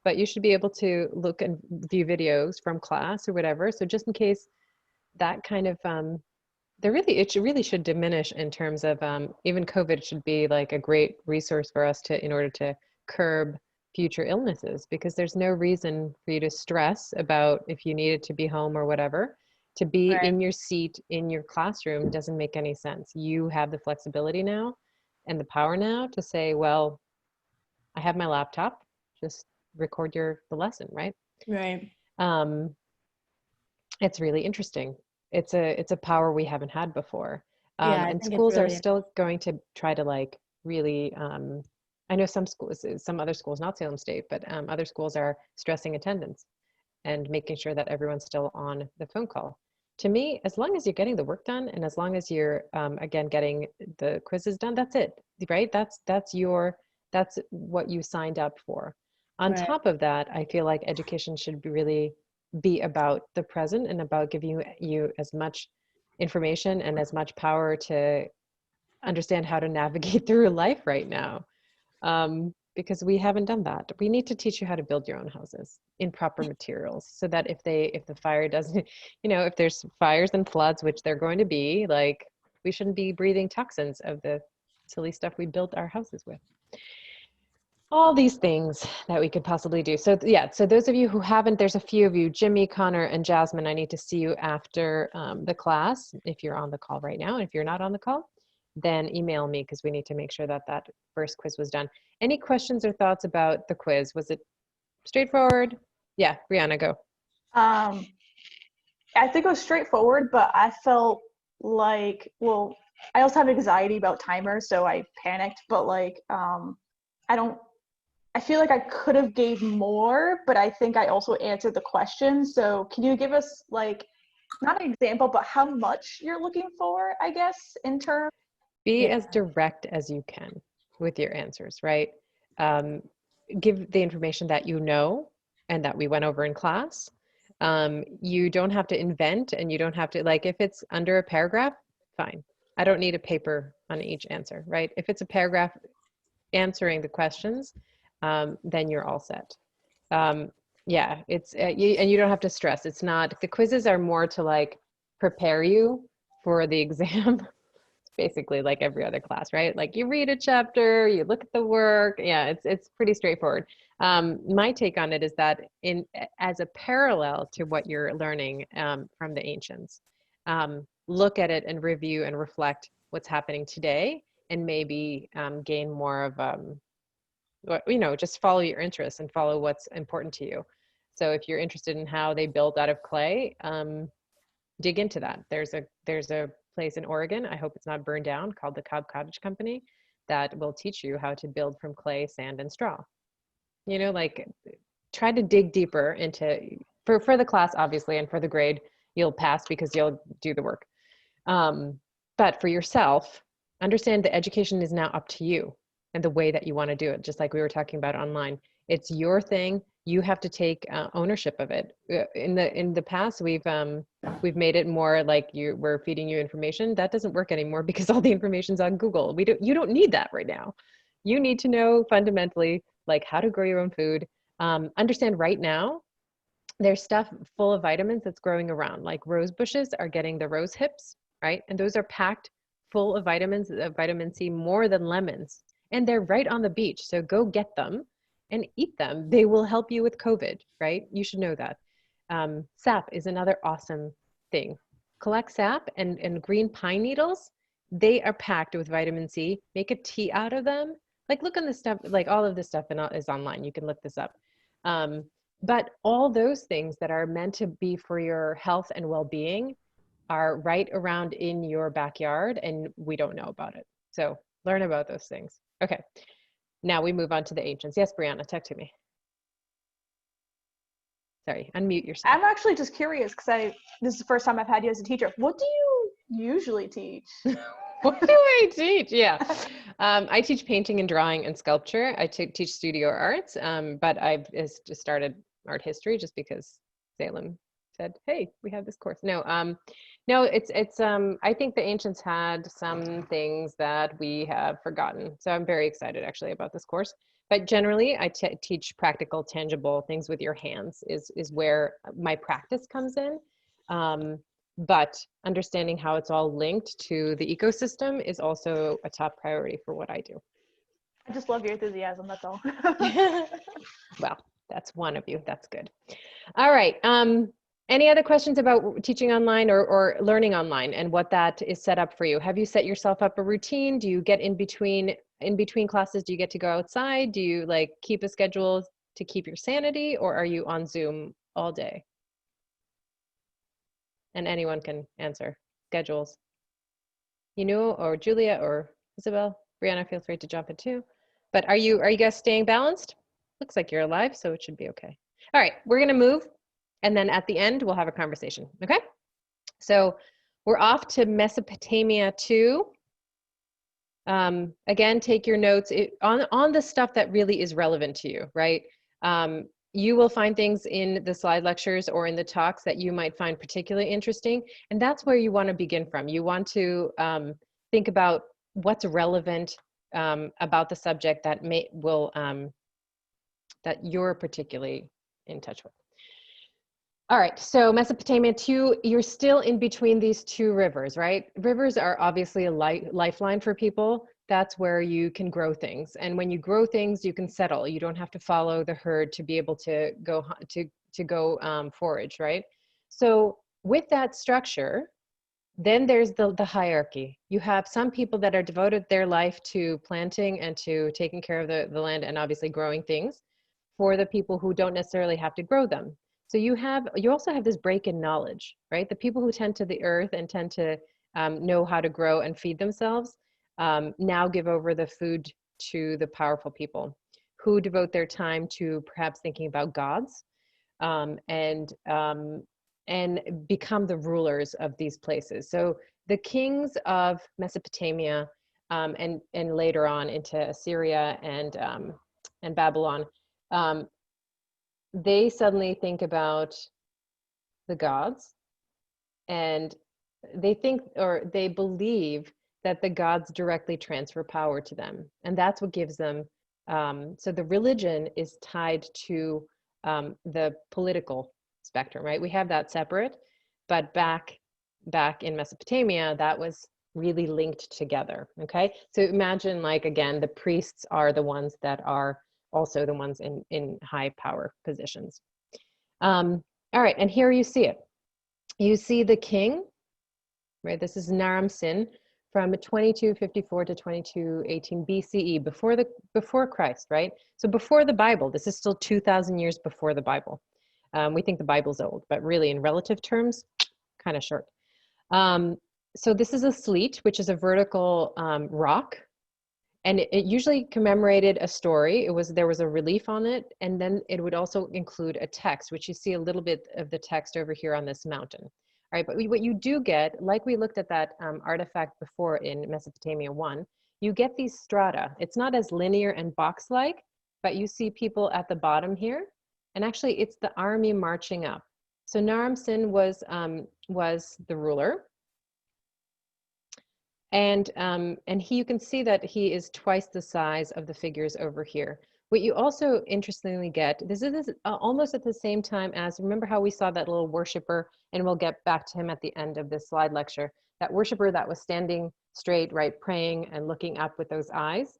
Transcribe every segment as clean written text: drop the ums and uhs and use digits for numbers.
but you should be able to look and view videos from class or whatever. So just in case that kind of, it really should diminish in terms of, even COVID should be like a great resource for us in order to curb future illnesses, because there's no reason for you to stress about if you needed to be home or whatever. To be Right. in your seat in your classroom doesn't make any sense. You have the flexibility now and the power now to say, well, I have my laptop, just record the lesson, right? Right. Um, it's really interesting. It's a power we haven't had before. Yeah, I And think it's schools are really, still going to try to like really, I know some schools, some other schools, not Salem State, but other schools are stressing attendance and making sure that everyone's still on the phone call. To me, as long as you're getting the work done and as long as you're, again, getting the quizzes done, that's it, right? That's what you signed up for. On right. top of that, I feel like education should be about the present and about giving you as much information and as much power to understand how to navigate through life right now. Because we haven't done that. We need to teach you how to build your own houses in proper materials so that if the fire doesn't, if there's fires and floods, which they're going to be, like, we shouldn't be breathing toxins of the silly stuff we built our houses with. All these things that we could possibly do. So yeah, so those of you who haven't, there's a few of you, Jimmy, Connor, and Jasmine, I need to see you after the class, if you're on the call right now. And if you're not on the call, then email me because we need to make sure that that first quiz was done. Any questions or thoughts about the quiz? Was it straightforward? Yeah, Brianna, go. Um, I think it was straightforward, but I felt like, well, I also have anxiety about timers, so I panicked, but like, I don't, I feel like I could have gave more, but I think I also answered the question. So can you give us like, not an example, but how much you're looking for, I guess, in terms? Be Yeah. as direct as you can with your answers, right? Um, give the information that you know and that we went over in class. You don't have to invent, and you don't have to, like, if it's under a paragraph, fine. I don't need a paper on each answer, right? If it's a paragraph answering the questions, then you're all set. Um, yeah, and you don't have to stress. It's not, the quizzes are more to like prepare you for the exam. Basically like every other class, right? Like you read a chapter, you look at the work. Yeah, it's pretty straightforward. My take on it is that as a parallel to what you're learning from the ancients, look at it and review and reflect what's happening today, and maybe gain more of just follow your interests and follow what's important to you. So if you're interested in how they built out of clay, dig into that. There's a place in Oregon, I hope it's not burned down, called the Cobb Cottage Company, that will teach you how to build from clay, sand, and straw. Like, try to dig deeper into, for the class, obviously, and for the grade, you'll pass because you'll do the work. But for yourself, understand the education is now up to you and the way that you want to do it, just like we were talking about online. It's your thing. You have to take ownership of it. In the past, we've made it more like we're feeding you information. That doesn't work anymore because all the information's on Google. You don't need that right now. You need to know fundamentally like how to grow your own food. Understand right now there's stuff full of vitamins that's growing around, like rose bushes are getting the rose hips, right? And those are packed full of vitamins, of vitamin C, more than lemons. And they're right on the beach. So go get them and eat them. They will help you with COVID, right? You should know that. Sap is another awesome thing. Collect sap and green pine needles. They are packed with vitamin C. Make a tea out of them. Like, look on this stuff, like all of this stuff is online. You can look this up. But all those things that are meant to be for your health and well-being are right around in your backyard, and we don't know about it. So learn about those things. Okay, now we move on to the ancients. Yes, Brianna, talk to me. Sorry, unmute yourself. I'm actually just curious because this is the first time I've had you as a teacher. What do you usually teach? What do I teach? Yeah. I teach painting and drawing and sculpture. I teach studio arts, but I've just started art history just because Salem said, hey, we have this course. No, no, it's I think the ancients had some things that we have forgotten. So I'm very excited actually about this course. But generally, I teach practical, tangible things with your hands is where my practice comes in. But understanding how it's all linked to the ecosystem is also a top priority for what I do. I just love your enthusiasm, that's all. Well, that's one of you. That's good. All right. Any other questions about teaching online or learning online and what that is set up for you? Have you set yourself up a routine? Do you get in between classes? Do you get to go outside? Do you like keep a schedule to keep your sanity, or are you on Zoom all day? And anyone can answer. Schedules. You know, or Julia or Isabel, Brianna, feel free to jump in too. But are you guys staying balanced? Looks like you're alive, so it should be okay. All right, we're gonna move, and then at the end we'll have a conversation. Okay? So we're off to Mesopotamia 2. Again, take your notes on the stuff that really is relevant to you, right? You will find things in the slide lectures or in the talks that you might find particularly interesting, and that's where you want to begin from. You want to think about what's relevant about the subject that that you're particularly in touch with. All right, so Mesopotamia 2, you're still in between these two rivers, right? Rivers are obviously a lifeline for people. That's where you can grow things. And when you grow things, you can settle. You don't have to follow the herd to be able to go forage, right? So with that structure, then there's the hierarchy. You have some people that are devoted their life to planting and to taking care of the land and obviously growing things for the people who don't necessarily have to grow them. So you also have this break in knowledge, right? The people who tend to the earth and tend to know how to grow and feed themselves now give over the food to the powerful people who devote their time to perhaps thinking about gods and become the rulers of these places. So the kings of Mesopotamia and later on into Assyria and Babylon, they suddenly think about the gods, and they think or they believe that the gods directly transfer power to them, and that's what gives them so the religion is tied to the political spectrum, right? We have that separate, but back in Mesopotamia, that was really linked together. Okay, so imagine, like, again, the priests are the ones that are also the ones in high power positions. All right, and here you see it. You see the king, right? This is Naram Sin from 2254 to 2218 BCE, before Christ, right? So before the Bible. This is still 2,000 years before the Bible. We think the Bible's old, but really in relative terms, kind of short. So this is a sleet, which is a vertical rock, and it usually commemorated a story. There was a relief on it, and then it would also include a text, which you see a little bit of the text over here on this mountain. All right, but what you do get, like we looked at that artifact before in Mesopotamia 1, you get these strata. It's not as linear and box-like, but you see people at the bottom here, and actually it's the army marching up. So Naram Sin was the ruler. And you can see that he is twice the size of the figures over here. What you also interestingly get, this is almost at the same time as, remember how we saw that little worshiper, and we'll get back to him at the end of this slide lecture, that worshiper that was standing straight, right, praying and looking up with those eyes.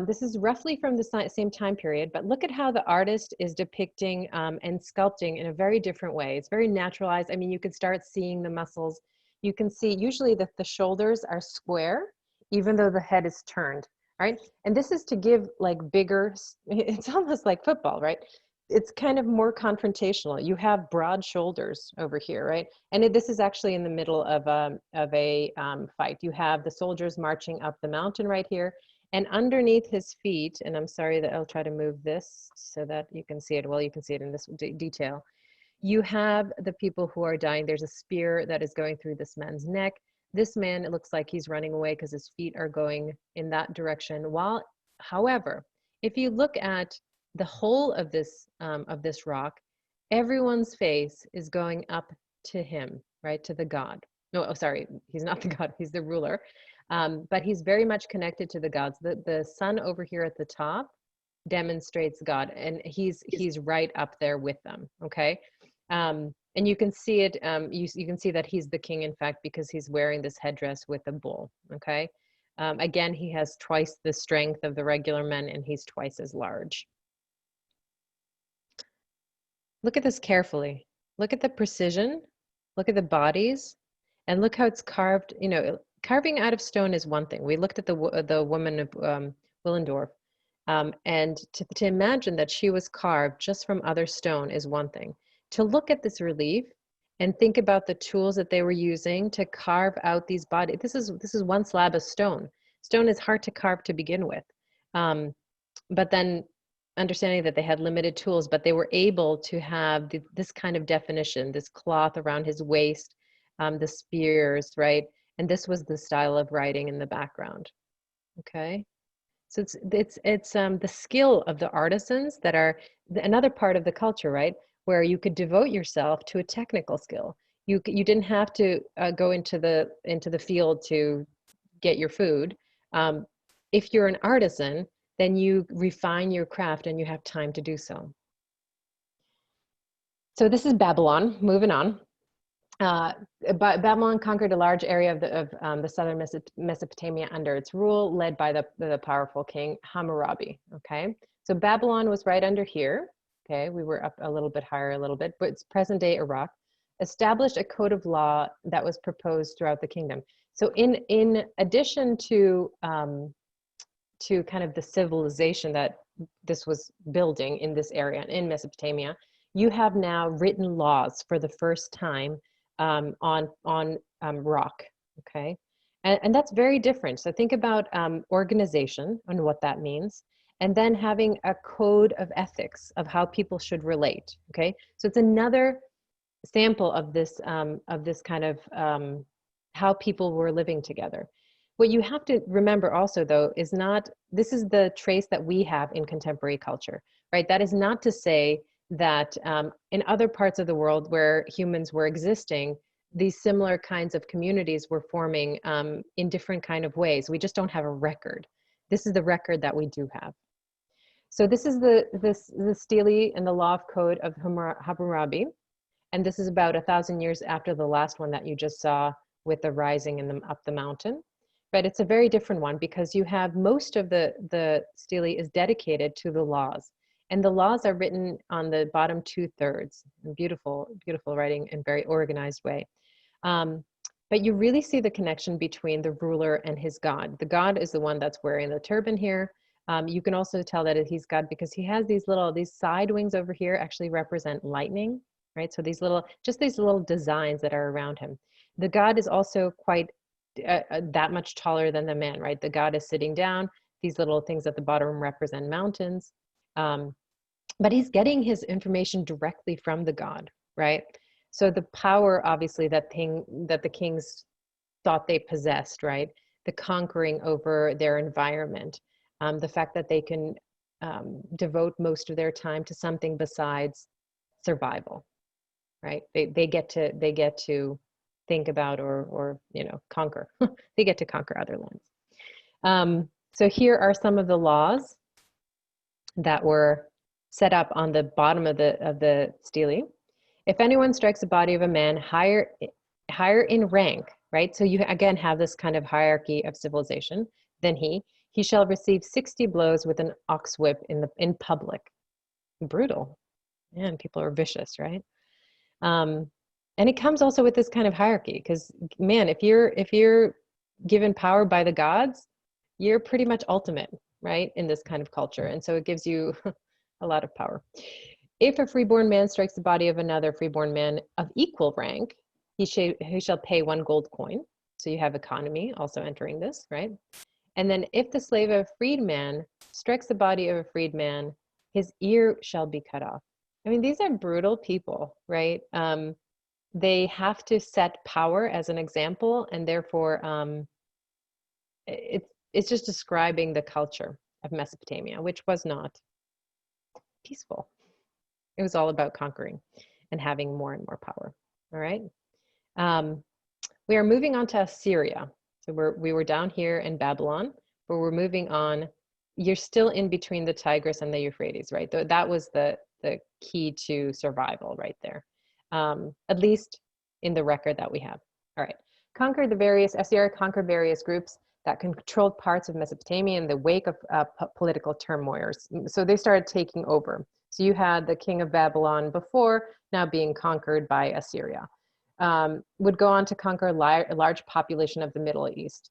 This is roughly from the same time period, but look at how the artist is depicting and sculpting in a very different way. It's very naturalized. I mean, you could start seeing the muscles. You can see usually that the shoulders are square, even though the head is turned, right? And this is to give like bigger, it's almost like football, right? It's kind of more confrontational. You have broad shoulders over here, right? And this is actually in the middle of a fight. You have the soldiers marching up the mountain right here, and underneath his feet, and I'm sorry that I'll try to move this so that you can see it. Well, you can see it in this detail. You have the people who are dying. There's a spear that is going through this man's neck. This man, it looks like he's running away because his feet are going in that direction. However, if you look at the whole of this rock, Everyone's face is going up to him, right? To the god. No, oh, sorry, he's not the god, he's the ruler. But he's very much connected to the gods. The sun over here at the top demonstrates God, and he's right up there with them. Okay. And you can see it, you can see that he's the king, in fact, because he's wearing this headdress with a bull. Okay. Again, he has twice the strength of the regular men, and he's twice as large. Look at this carefully. Look at the precision. Look at the bodies, and look how it's carved. You know, carving out of stone is one thing. We looked at the woman of Willendorf, and to imagine that she was carved just from other stone is one thing. To look at this relief and think about the tools that they were using to carve out these bodies. This is one slab of stone. Stone is hard to carve to begin with, but then understanding that they had limited tools, but they were able to have this kind of definition, this cloth around his waist, the spears, right? And this was the style of writing in the background. Okay. So it's the skill of the artisans that are another part of the culture, right? Where you could devote yourself to a technical skill. You didn't have to go into the field to get your food. If you're an artisan, then you refine your craft and you have time to do so. So this is Babylon. Moving on. But Babylon conquered a large area of the southern Mesopotamia under its rule, led by the powerful king Hammurabi. Okay, so Babylon was right under here. Okay, we were up a little bit higher, a little bit, but it's present-day Iraq. Established a code of law that was proposed throughout the kingdom. So in addition to kind of the civilization that this was building in this area in Mesopotamia, you have now written laws for the first time on rock. Okay, and that's very different. So think about organization and what that means, and then having a code of ethics of how people should relate. Okay, so it's another sample of this kind of how people were living together. What you have to remember also, though, is not this is the trace that we have in contemporary culture, right? That is not to say that in other parts of the world where humans were existing, these similar kinds of communities were forming in different kind of ways. We just don't have a record. This is the record that we do have. So this is the stele and the law of code of Hammurabi. And this is about 1,000 years after the last one that you just saw with the rising and up the mountain. But it's a very different one because you have most of the stele is dedicated to the laws. And the laws are written on the bottom 2/3. Beautiful, beautiful writing in very organized way. But you really see the connection between the ruler and his god. The god is the one that's wearing the turban here. You can also tell that he's God because he has these side wings over here actually represent lightning, right? So these little designs that are around him. The god is also quite that much taller than the man, right? The god is sitting down. These little things at the bottom represent mountains. But he's getting his information directly from the god, right? So the power, obviously, that the kings thought they possessed, right? The conquering over their environment, the fact that they can devote most of their time to something besides survival, right? They get to think about or conquer. They get to conquer other lands. So here are some of the laws that were set up on the bottom of the stele. If anyone strikes the body of a man higher in rank, right? So you again have this kind of hierarchy of civilization than he shall receive 60 blows with an ox whip in public. Brutal. Man, people are vicious, right? And it comes also with this kind of hierarchy because, man, if you're given power by the gods, you're pretty much ultimate, right, in this kind of culture. And so it gives you a lot of power. If a freeborn man strikes the body of another freeborn man of equal rank, he shall pay 1 gold coin. So you have economy also entering this, right? And then if the slave of a freedman strikes the body of a freedman, his ear shall be cut off. I mean, these are brutal people, right? They have to set power as an example, and therefore it's just describing the culture of Mesopotamia, which was not peaceful. It was all about conquering and having more and more power. All right. We are moving on to Assyria. So we were down here in Babylon, but we're moving on. You're still in between the Tigris and the Euphrates, right? That was the key to survival right there, at least in the record that we have. All right. Assyria conquered various groups that controlled parts of Mesopotamia in the wake of political turmoils. So they started taking over. So you had the king of Babylon before, now being conquered by Assyria. Would go on to conquer a large population of the Middle East.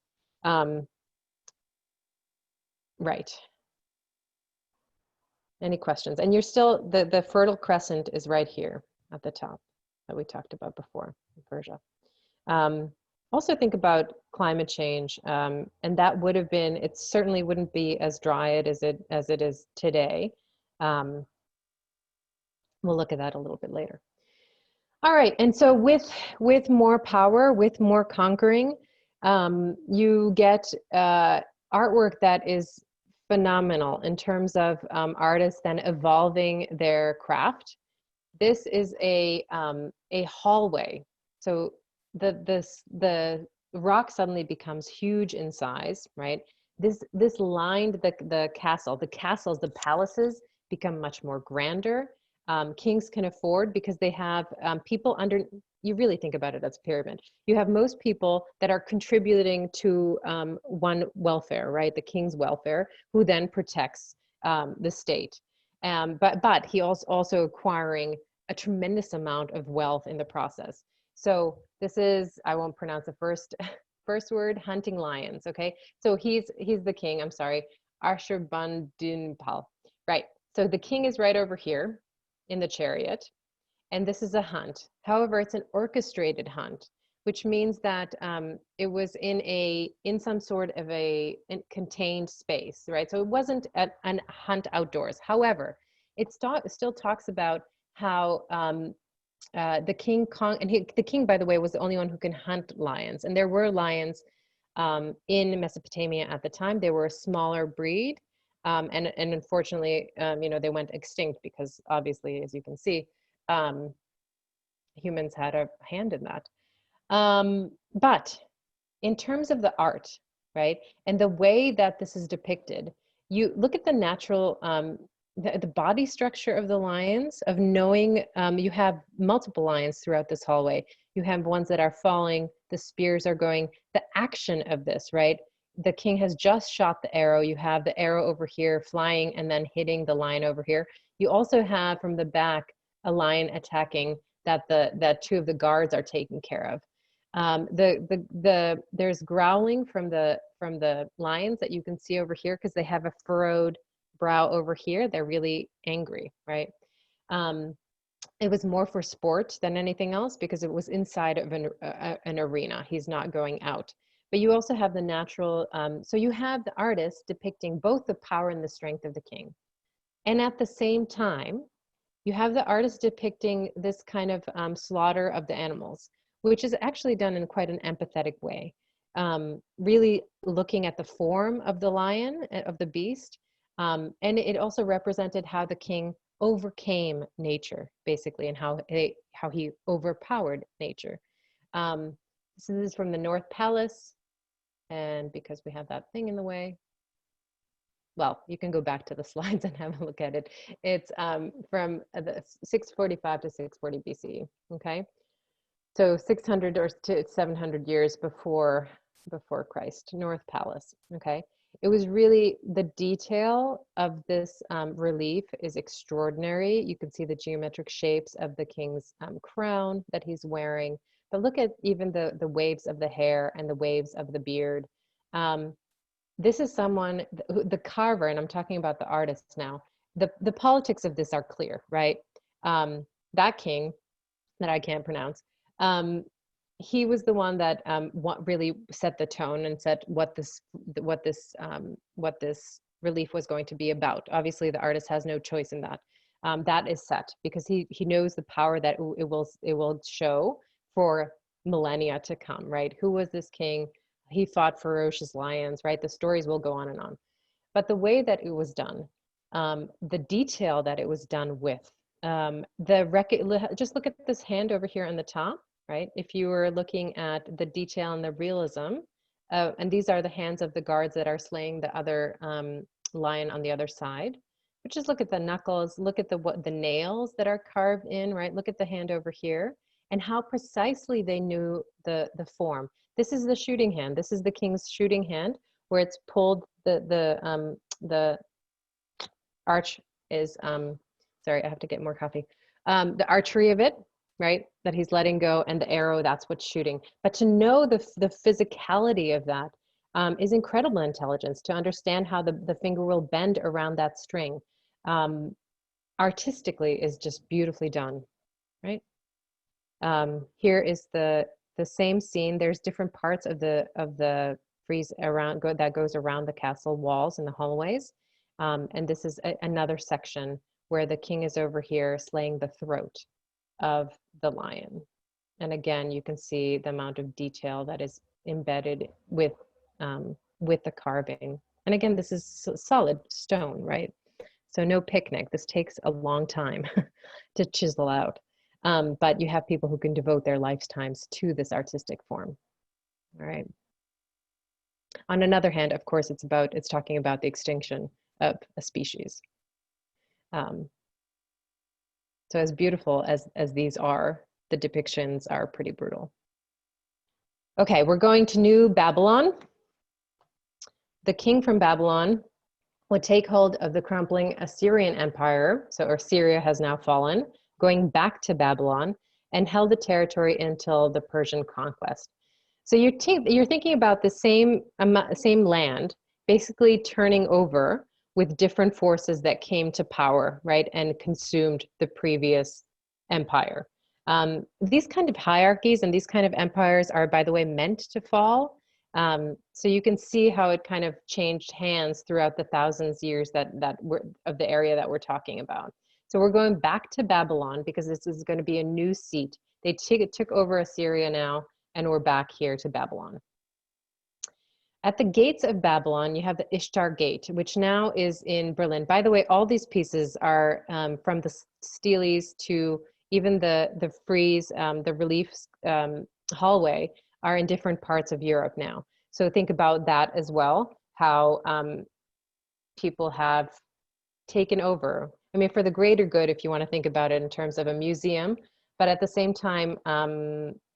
Right. Any questions? And you're still, the Fertile Crescent is right here at the top that we talked about before in Persia. Also think about climate change, and that would have been, it certainly wouldn't be as dry as it is today. We'll look at that a little bit later. All right, and so with more power, with more conquering, you get artwork that is phenomenal in terms of artists then evolving their craft. This is a hallway. So the rock suddenly becomes huge in size, right? This lined the castle. The castles, the palaces become much more grander. Kings can afford because they have people under, you really think about it as a pyramid. You have most people that are contributing to one welfare, right? The king's welfare, who then protects the state. But he also acquiring a tremendous amount of wealth in the process. So this is, I won't pronounce the first word, hunting lions, okay? So he's the king, I'm sorry, Ashurbanipal, right? So the king is right over here in the chariot, and this is a hunt. However, it's an orchestrated hunt, which means that it was in some sort of a contained space, right? So it wasn't a hunt outdoors. However, it still talks about how the king, the king, by the way, was the only one who can hunt lions, and there were lions in Mesopotamia at the time. They were a smaller breed, and unfortunately, they went extinct because obviously, as you can see, humans had a hand in that. But in terms of the art, right, and the way that this is depicted, you look at the natural, the body structure of the lions, of knowing you have multiple lions throughout this hallway. You have ones that are falling, the spears are going, the action of this, right? The king has just shot the arrow. You have the arrow over here flying and then hitting the lion over here. You also have from the back a lion attacking that two of the guards are taking care of. There's growling from the lions that you can see over here because they have a furrowed brow over here. They're really angry, right? It was more for sport than anything else because it was inside of an arena. He's not going out. But you also have the natural, so you have the artist depicting both the power and the strength of the king. And at the same time, you have the artist depicting this kind of slaughter of the animals, which is actually done in quite an empathetic way. Really looking at the form of the lion, of the beast. And it also represented how the king overcame nature, basically, and how he overpowered nature. So this is from the North Palace. And because we have that thing in the way, well, you can go back to the slides and have a look at it. It's from the 645 to 640 BCE, okay? So 600 or to 700 years before Christ, North Palace, okay? It was really, the detail of this relief is extraordinary. You can see the geometric shapes of the king's crown that he's wearing. But look at even the waves of the hair and the waves of the beard. This is someone, the carver, and I'm talking about the artists now, the politics of this are clear, right? That king that I can't pronounce, he was the one that really set the tone and said what this relief was going to be about. Obviously, the artist has no choice in that. That is set because he knows the power that it will show for millennia to come, right? Who was this king? He fought ferocious lions, right? The stories will go on and on. But the way that it was done, the detail that it was done with, Just look at this hand over here on the top, right? If you were looking at the detail and the realism, and these are the hands of the guards that are slaying the other lion on the other side. But just look at the knuckles, look at the nails that are carved in, right? Look at the hand over here, and how precisely they knew the form. This is the shooting hand. This is the king's shooting hand, where it's pulled. The arch is sorry, I have to get more coffee. The archery of it, right, that he's letting go, and the arrow, that's what's shooting. But to know the physicality of that is incredible intelligence, to understand how the finger will bend around that string. Artistically is just beautifully done, right? Here is the same scene. There's different parts of the frieze that goes around the castle walls and the hallways. And this is another section where the king is over here slaying the throat of the lion. And again, you can see the amount of detail that is embedded with the carving. And again, this is solid stone, right? So no picnic. This takes a long time to chisel out. But you have people who can devote their lifetimes to this artistic form. All right. On another hand, of course, it's talking about the extinction of a species. So as beautiful as these are, the depictions are pretty brutal. Okay, we're going to New Babylon. The king from Babylon would take hold of the crumbling Assyrian Empire, so Assyria has now fallen, going back to Babylon, and held the territory until the Persian conquest. So you're thinking about the same land basically turning over with different forces that came to power, right, and consumed the previous empire. These kind of hierarchies and these kind of empires are, by the way, meant to fall. So you can see how it kind of changed hands throughout the thousands years that were of the area that we're talking about. So we're going back to Babylon because this is going to be a new seat. They took over Assyria now, and we're back here to Babylon. At the gates of Babylon, you have the Ishtar Gate, which now is in Berlin. By the way, all these pieces are from the steles to even the frieze, the relief hallway are in different parts of Europe now. So think about that as well, how people have taken over. I mean, for the greater good, if you want to think about it in terms of a museum, but at the same time,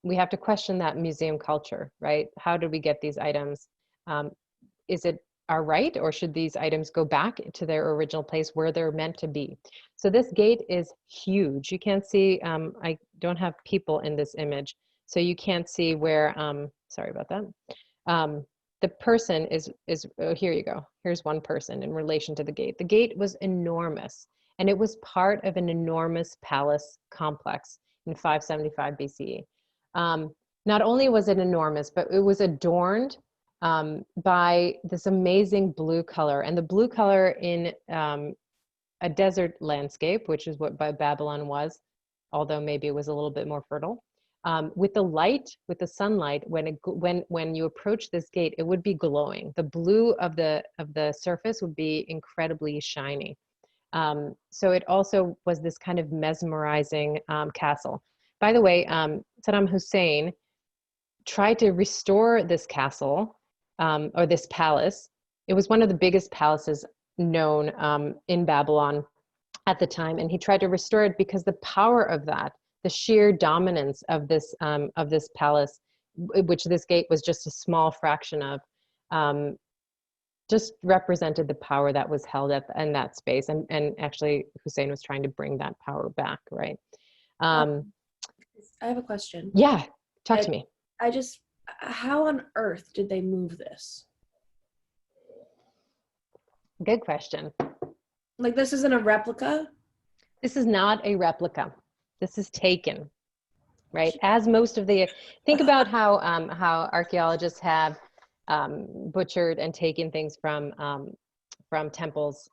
we have to question that museum culture, right? How did we get these items? Is it our right, or should these items go back to their original place where they're meant to be? So this gate is huge. You can't see, I don't have people in this image, so you can't see where, sorry about that. The person is oh, here you go. Here's one person in relation to the gate. The gate was enormous, and it was part of an enormous palace complex in 575 BCE. Not only was it enormous, but it was adorned by this amazing blue color. And the blue color in a desert landscape, which is what Babylon was, although maybe it was a little bit more fertile. With the light, with the sunlight, when you approach this gate, it would be glowing. The blue of the surface would be incredibly shiny. So it also was this kind of mesmerizing castle. By the way, Saddam Hussein tried to restore this castle or this palace. It was one of the biggest palaces known in Babylon at the time, and he tried to restore it because the power of that, the sheer dominance of this palace, which this gate was just a small fraction of, just represented the power that was held in that space. And actually, Hussein was trying to bring that power back, right? I have a question. Yeah, talk to me. How on earth did they move this? Good question. Like, this isn't a replica? This is not a replica. This is taken, right? As most of the, think about how archaeologists have butchered and taken things from temples,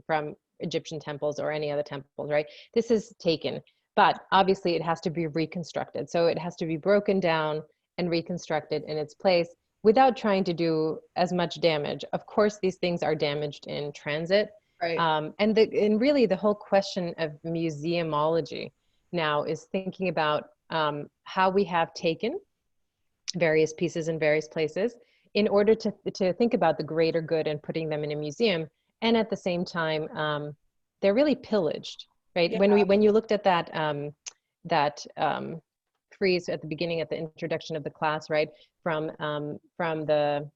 from Egyptian temples or any other temples, right? This is taken, but obviously it has to be reconstructed. So it has to be broken down and reconstructed in its place without trying to do as much damage. Of course, these things are damaged in transit. Right. And really the whole question of museumology now is thinking about how we have taken various pieces in various places in order to think about the greater good and putting them in a museum. And at the same time, they're really pillaged, right? Yeah. When you looked at that frieze at the beginning, at the introduction of the class, right, from the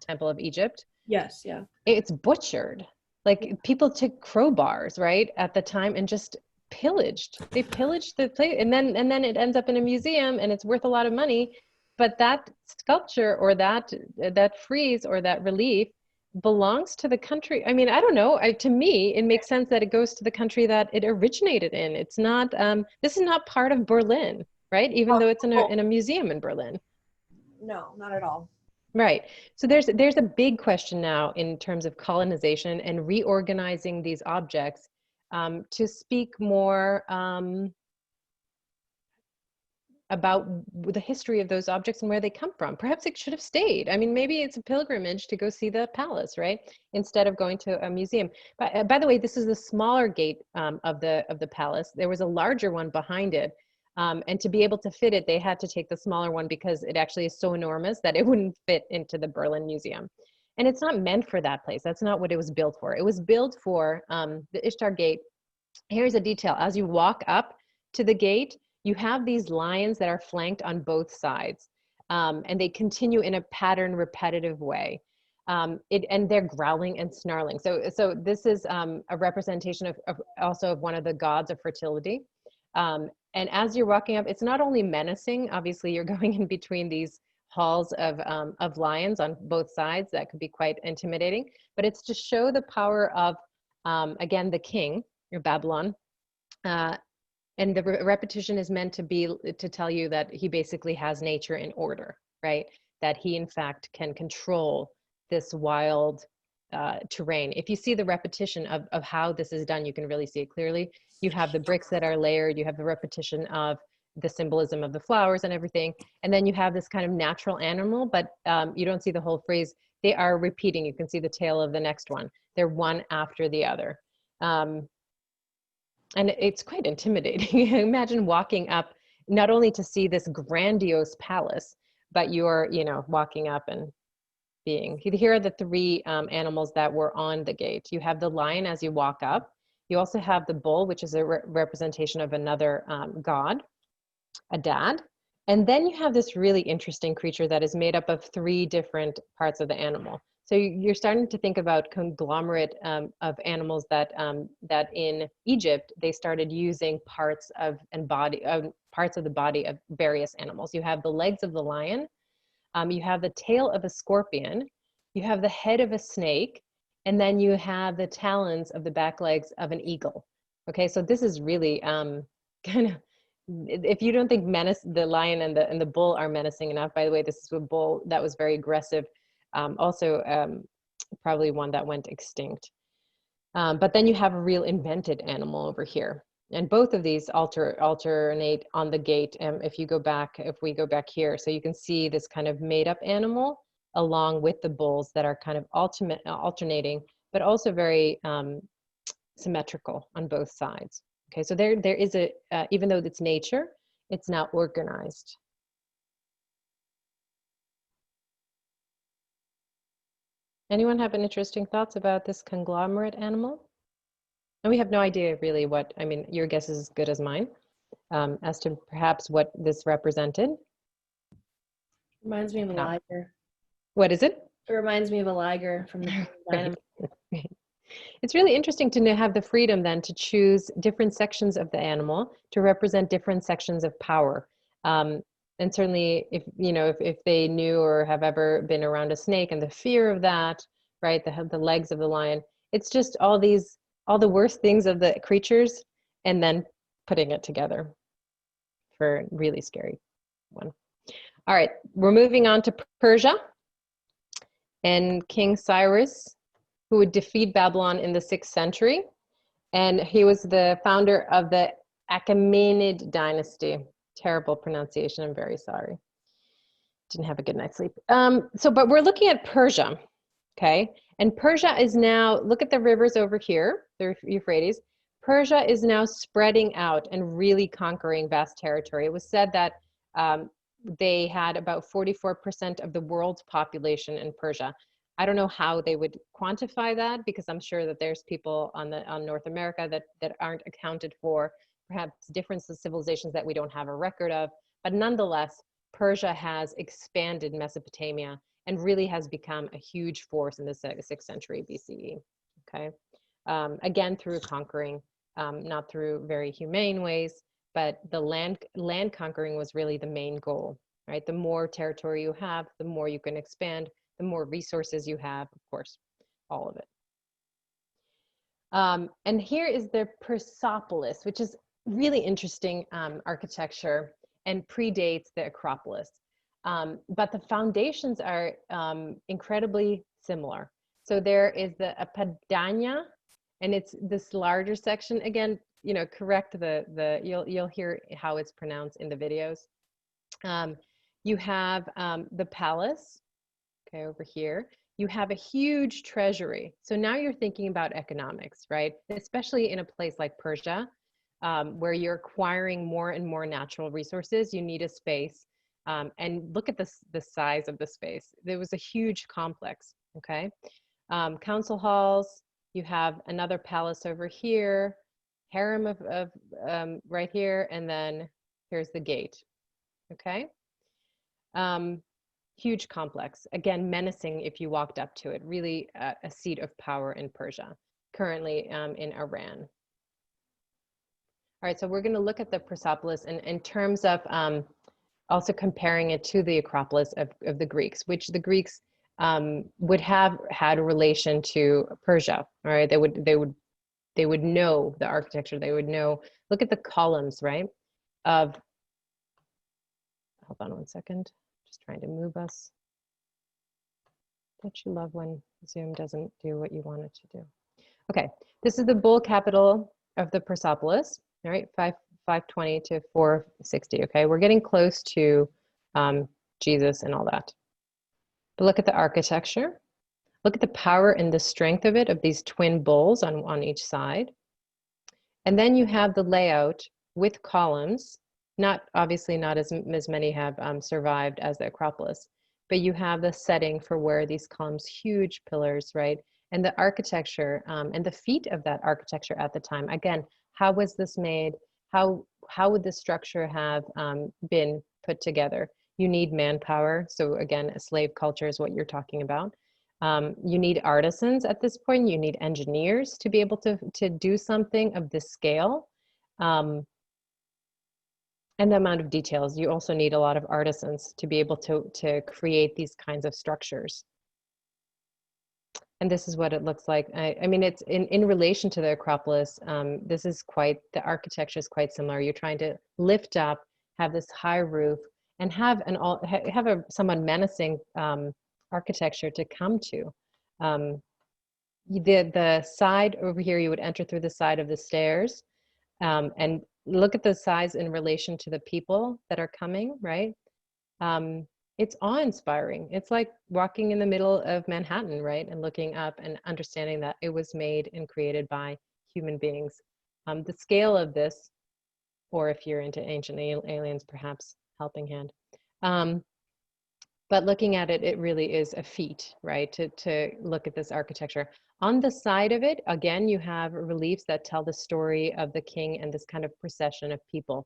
Temple of Egypt, Yes. Yeah. it's butchered. Like people took crowbars, right, at the time and just pillaged. They pillaged the place, and then it ends up in a museum and it's worth a lot of money. But that sculpture or that frieze or that relief belongs to the country. I mean, I don't know. To me, it makes sense that it goes to the country that it originated in. It's not. This is not part of Berlin, right? Even though it's in a museum in Berlin. No, not at all. Right. So there's a big question now in terms of colonization and reorganizing these objects to speak more about the history of those objects and where they come from. Perhaps it should have stayed. I mean, maybe it's a pilgrimage to go see the palace, right? Instead of going to a museum. But by the way, this is the smaller gate of the palace. There was a larger one behind it. And to be able to fit it, they had to take the smaller one because it actually is so enormous that it wouldn't fit into the Berlin Museum. And it's not meant for that place. That's not what it was built for. It was built for the Ishtar Gate. Here's a detail. As you walk up to the gate, you have these lions that are flanked on both sides. And they continue in a pattern, repetitive way. And they're growling and snarling. So this is a representation of also of one of the gods of fertility. And as you're walking up, it's not only menacing, obviously you're going in between these halls of lions on both sides. That could be quite intimidating, but it's to show the power of, again, the king, or Babylon. And the repetition is meant to tell you that he basically has nature in order, right? That he in fact can control this wild terrain. If you see the repetition of how this is done, you can really see it clearly. You have the bricks that are layered, you have the repetition of the symbolism of the flowers and everything, and then you have this kind of natural animal, but you don't see the whole phrase. They are repeating. You can see the tail of the next one. They're one after the other. And it's quite intimidating. Imagine walking up, not only to see this grandiose palace, but you're, walking up and being. Here are the three animals that were on the gate. You have the lion as you walk up. You also have the bull, which is a representation of another god, a dad. And then you have this really interesting creature that is made up of three different parts of the animal. So you're starting to think about conglomerate of animals that in Egypt, they started using parts of the body of various animals. You have the legs of the lion, you have the tail of a scorpion, you have the head of a snake, and then you have the talons of the back legs of an eagle. Okay, so this is really kind of, if you don't think the lion and the bull are menacing enough, by the way, this is a bull that was very aggressive, probably one that went extinct. But then you have a real invented animal over here. And both of these alternate on the gate. If we go back here, so you can see this kind of made up animal along with the bulls that are kind of alternating, but also very symmetrical on both sides. Okay, so there is even though it's nature, it's now organized. Anyone have any interesting thoughts about this conglomerate animal? And we have no idea really your guess is as good as mine, as to perhaps what this represented. Reminds me of a liger. What is it? It reminds me of a liger from the Dynamite. Right. It's really interesting to have the freedom then to choose different sections of the animal to represent different sections of power. And certainly if they knew or have ever been around a snake and the fear of that, right, the legs of the lion, it's just all the worst things of the creatures and then putting it together for a really scary one. All right, we're moving on to Persia and King Cyrus, who would defeat Babylon in the 6th century. And he was the founder of the Achaemenid dynasty. Terrible pronunciation, I'm very sorry. Didn't have a good night's sleep. But we're looking at Persia, okay? And Persia is now, look at the rivers over here, the Euphrates. Persia is now spreading out and really conquering vast territory. It was said that they had about 44% of the world's population in Persia. I don't know how they would quantify that, because I'm sure that there's people on North America that aren't accounted for, perhaps different civilizations that we don't have a record of. But nonetheless, Persia has expanded Mesopotamia and really has become a huge force in the 6th century BCE. Okay, again through conquering, not through very humane ways, but the land conquering was really the main goal, right? The more territory you have, the more you can expand, the more resources you have, of course, all of it. And here is the Persepolis, which is really interesting architecture and predates the Acropolis. But the foundations are incredibly similar. So there is the Apadana, and it's this larger section. Again, you know, correct you'll hear how it's pronounced in the videos. You have the palace, okay, over here. You have a huge treasury. So now you're thinking about economics, right? Especially in a place like Persia, where you're acquiring more and more natural resources, you need a space. And look at the size of the space. There was a huge complex, okay? Council halls, you have another palace over here, harem of right here, and then here's the gate, okay? Huge complex, again, menacing if you walked up to it, really a seat of power in Persia, currently in Iran. All right, so we're going to look at the Persepolis in terms of also comparing it to the Acropolis of the Greeks, which the Greeks would have had a relation to Persia. All right, they would know the architecture. They would know. Look at the columns, right? Hold on one second. Just trying to move us. Don't you love when Zoom doesn't do what you want it to do? Okay, this is the bull capital of the Persepolis. All right, 520 to 460. Okay, we're getting close to Jesus and all that. But look at the architecture. Look at the power and the strength of it, of these twin bulls on each side. And then you have the layout with columns. Obviously not as many have survived as the Acropolis, but you have the setting for where these columns, huge pillars, right? And the architecture and the feat of that architecture at the time. Again, how was this made? How would this structure have been put together? You need manpower. So again, a slave culture is what you're talking about. You need artisans at this point. You need engineers to be able to do something of this scale. And the amount of details. You also need a lot of artisans to be able to create these kinds of structures. And this is what it looks like. I mean, it's in relation to the Acropolis. The architecture is quite similar. You're trying to lift up, have this high roof, and have a somewhat menacing architecture to come to. The side over here, you would enter through the side of the stairs, and look at the size in relation to the people that are coming, right? It's awe-inspiring. It's like walking in the middle of Manhattan, right? And looking up and understanding that it was made and created by human beings. The scale of this, or if you're into ancient aliens, perhaps helping hand. But looking at it, it really is a feat, right? To look at this architecture. On the side of it, again, you have reliefs that tell the story of the king and this kind of procession of people.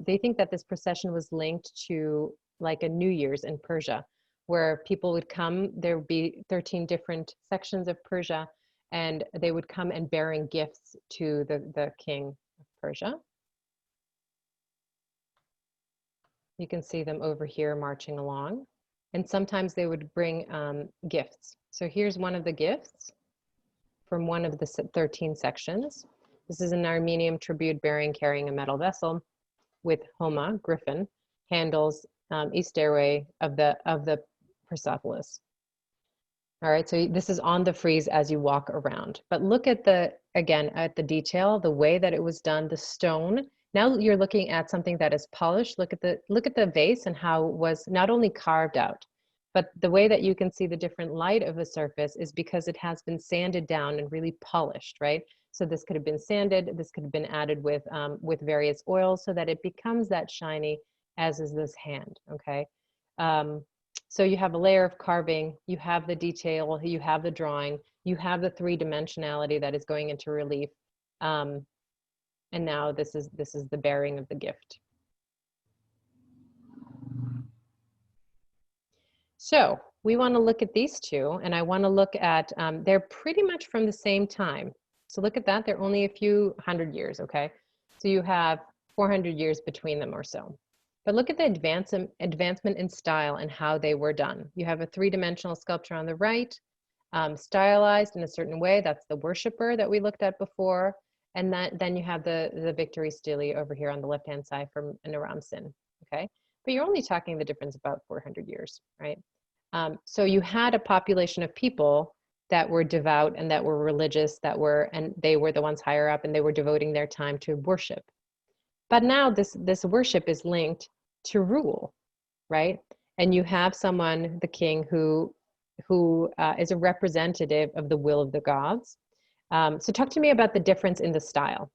They think that this procession was linked to like a New Year's in Persia, where people would come. There would be 13 different sections of Persia, and they would come and bearing gifts to the king of Persia. You can see them over here marching along. And sometimes they would bring gifts. So here's one of the gifts from one of the 13 sections. This is an Armenian tribute carrying a metal vessel with Homa, griffin, handles, east stairway of the Persepolis. All right, so this is on the frieze as you walk around. But look at again, at the detail, the way that it was done, the stone. Now you're looking at something that is polished. Look at the vase and how it was not only carved out, But the way that you can see the different light of a surface is because it has been sanded down and really polished, right? So this could have been sanded, this could have been added with various oils so that it becomes that shiny, as is this hand, okay? So you have a layer of carving, you have the detail, you have the drawing, you have the three-dimensionality that is going into relief. And now this is the bearing of the gift. So we want to look at these two, and I want to look at, they're pretty much from the same time. So look at that, they're only a few hundred years, okay? So you have 400 years between them or so. But look at the advancement in style and how they were done. You have a three-dimensional sculpture on the right, stylized in a certain way. That's the worshiper that we looked at before. And then you have the victory stele over here on the left-hand side from Naram Sin, okay? But you're only talking the difference about 400 years, right? So you had a population of people that were devout and that were religious, and they were the ones higher up, and they were devoting their time to worship. But now this worship is linked to rule, right? And you have someone, the king, who is a representative of the will of the gods. So talk to me about the difference in the style,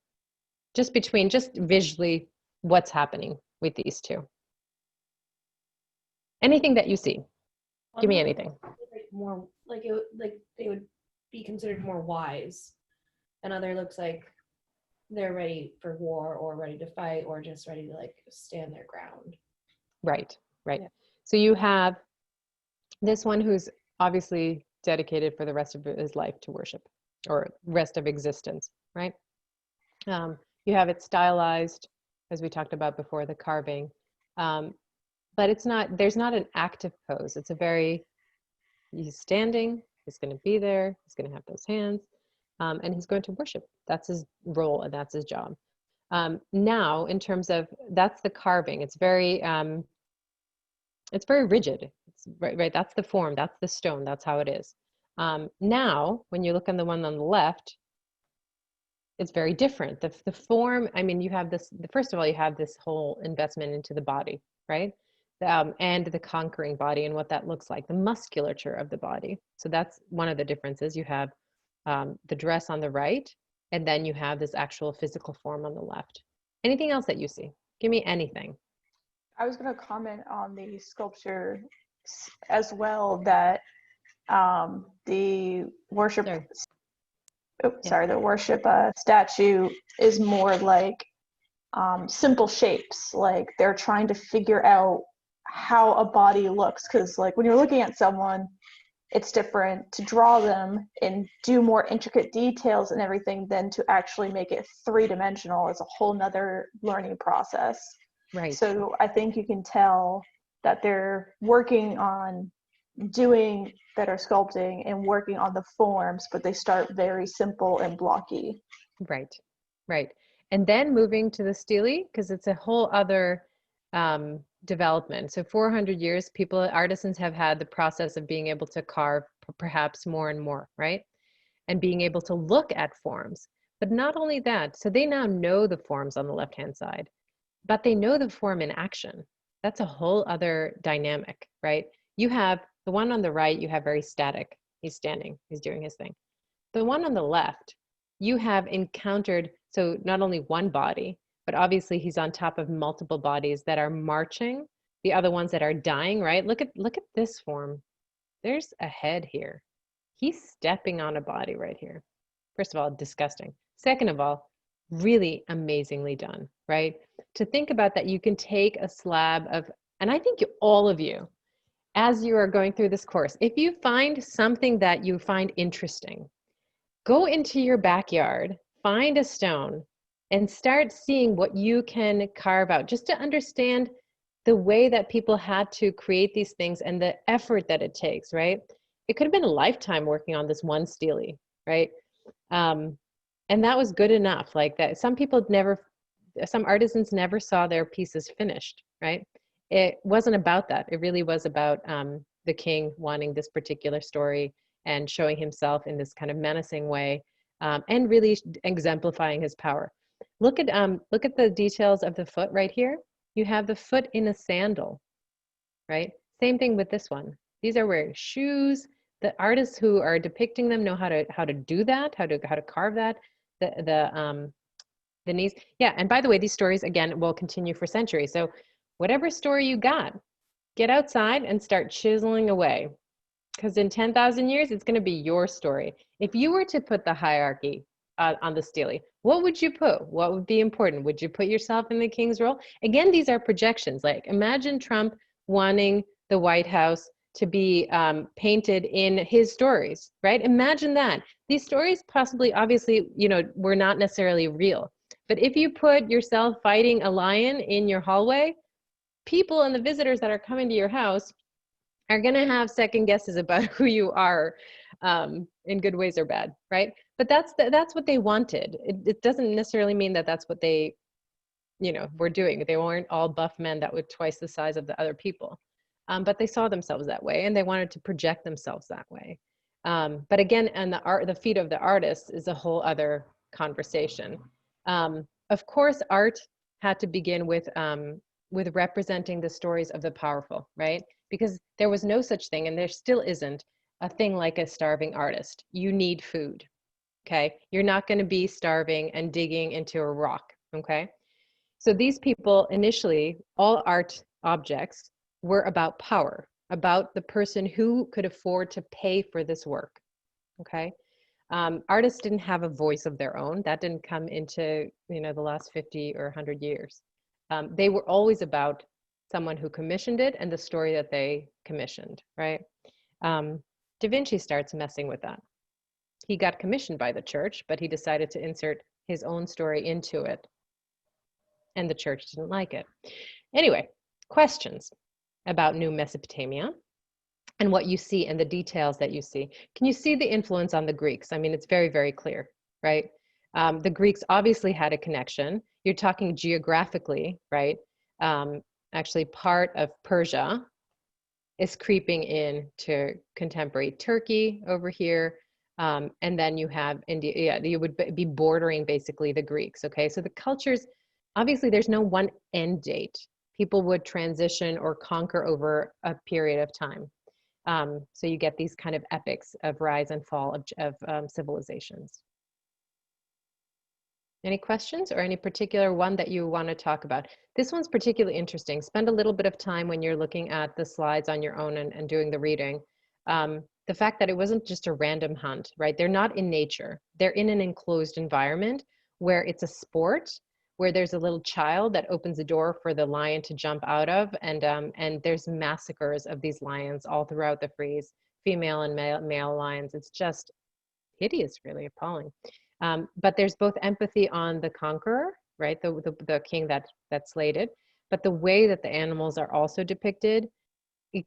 just visually, what's happening with these two. Anything that you see. Give me anything. More like they would be considered more wise. Another looks like they're ready for war or ready to fight or just ready to like stand their ground. Right. Yeah. So you have this one who's obviously dedicated for the rest of his life to worship, or rest of existence, right? You have it stylized, as we talked about before, the carving. But there's not an active pose. It's he's standing, he's going to be there, he's going to have those hands, and he's going to worship. That's his role and that's his job. Now, in terms of, that's the carving. It's very rigid. Right. That's the form, that's the stone, that's how it is. Now, when you look on the one on the left, it's very different. The form, I mean, you have this, first of all, you have this whole investment into the body, right? And the conquering body and what that looks like, the musculature of the body. So that's one of the differences. You have the dress on the right, and then you have this actual physical form on the left. Anything else that you see? Give me anything. I was going to comment on the sculpture as well, that the worship, the worship statue is more like simple shapes. Like they're trying to figure out how a body looks, because like when you're looking at someone, it's different to draw them and do more intricate details and everything than to actually make it three-dimensional. It's a whole nother learning process. Right. So I think you can tell that they're working on doing better sculpting and working on the forms, but they start very simple and blocky. Right. And then moving to the stele, because it's a whole other development. So 400 years, artisans have had the process of being able to carve perhaps more and more, right? And being able to look at forms. But not only that, so they now know the forms on the left-hand side, but they know the form in action. That's a whole other dynamic, right? You have the one on the right, you have very static. He's standing, he's doing his thing. The one on the left, you have encountered, so not only one body, but obviously he's on top of multiple bodies that are marching, the other ones that are dying, right? Look at this form. There's a head here. He's stepping on a body right here. First of all, disgusting. Second of all, really amazingly done, right? To think about that, you can take a slab of, and I think all of you, as you are going through this course, if you find something that you find interesting, go into your backyard, find a stone, and start seeing what you can carve out, just to understand the way that people had to create these things and the effort that it takes, right? It could have been a lifetime working on this one stele, right? And that was good enough. Like that, some artisans never saw their pieces finished, right? It wasn't about that. It really was about the king wanting this particular story and showing himself in this kind of menacing way, and really exemplifying his power. Look at the details of the foot right here. You have the foot in a sandal, right? Same thing with this one. These are wearing shoes. The artists who are depicting them know how to do that, how to carve that. The knees. Yeah, and by the way, these stories again will continue for centuries. So whatever story you got, get outside and start chiseling away. Because in 10,000 years, it's going to be your story. If you were to put the hierarchy on the stele, what would you put? What would be important? Would you put yourself in the king's role? Again, these are projections. Like imagine Trump wanting the White House to be painted in his stories, right? Imagine that. These stories possibly, obviously, were not necessarily real. But if you put yourself fighting a lion in your hallway, people and the visitors that are coming to your house are going to have second guesses about who you are, in good ways or bad, right? But that's what they wanted. It doesn't necessarily mean that that's what they, were doing. They weren't all buff men that were twice the size of the other people, but they saw themselves that way, and they wanted to project themselves that way. But again, and the feet of the artist is a whole other conversation. Of course, art had to begin with representing the stories of the powerful, right? Because there was no such thing, and there still isn't a thing like a starving artist. You need food, okay? You're not going to be starving and digging into a rock, okay? So these people initially, all art objects were about power, about the person who could afford to pay for this work, okay? Artists didn't have a voice of their own. That didn't come into the last 50 or 100 years. They were always about someone who commissioned it and the story that they commissioned, right? Da Vinci starts messing with that. He got commissioned by the church, but he decided to insert his own story into it, and the church didn't like it. Anyway, questions about New Mesopotamia and what you see and the details that you see. Can you see the influence on the Greeks? I mean, it's very, very clear, right? The Greeks obviously had a connection. You're talking geographically, right? Actually, part of Persia is creeping into contemporary Turkey over here. And then you have India. Yeah, you would be bordering basically the Greeks, okay? So the cultures, obviously there's no one end date. People would transition or conquer over a period of time. So you get these kind of epics of rise and fall of civilizations. Any questions or any particular one that you want to talk about? This one's particularly interesting. Spend a little bit of time when you're looking at the slides on your own and doing the reading. The fact that it wasn't just a random hunt, right? They're not in nature. They're in an enclosed environment where it's a sport, where there's a little child that opens the door for the lion to jump out of, and there's massacres of these lions all throughout the frieze, female and male lions. It's just hideous, really appalling. But there's both empathy on the conqueror, right? The king that slayed it, but the way that the animals are also depicted, it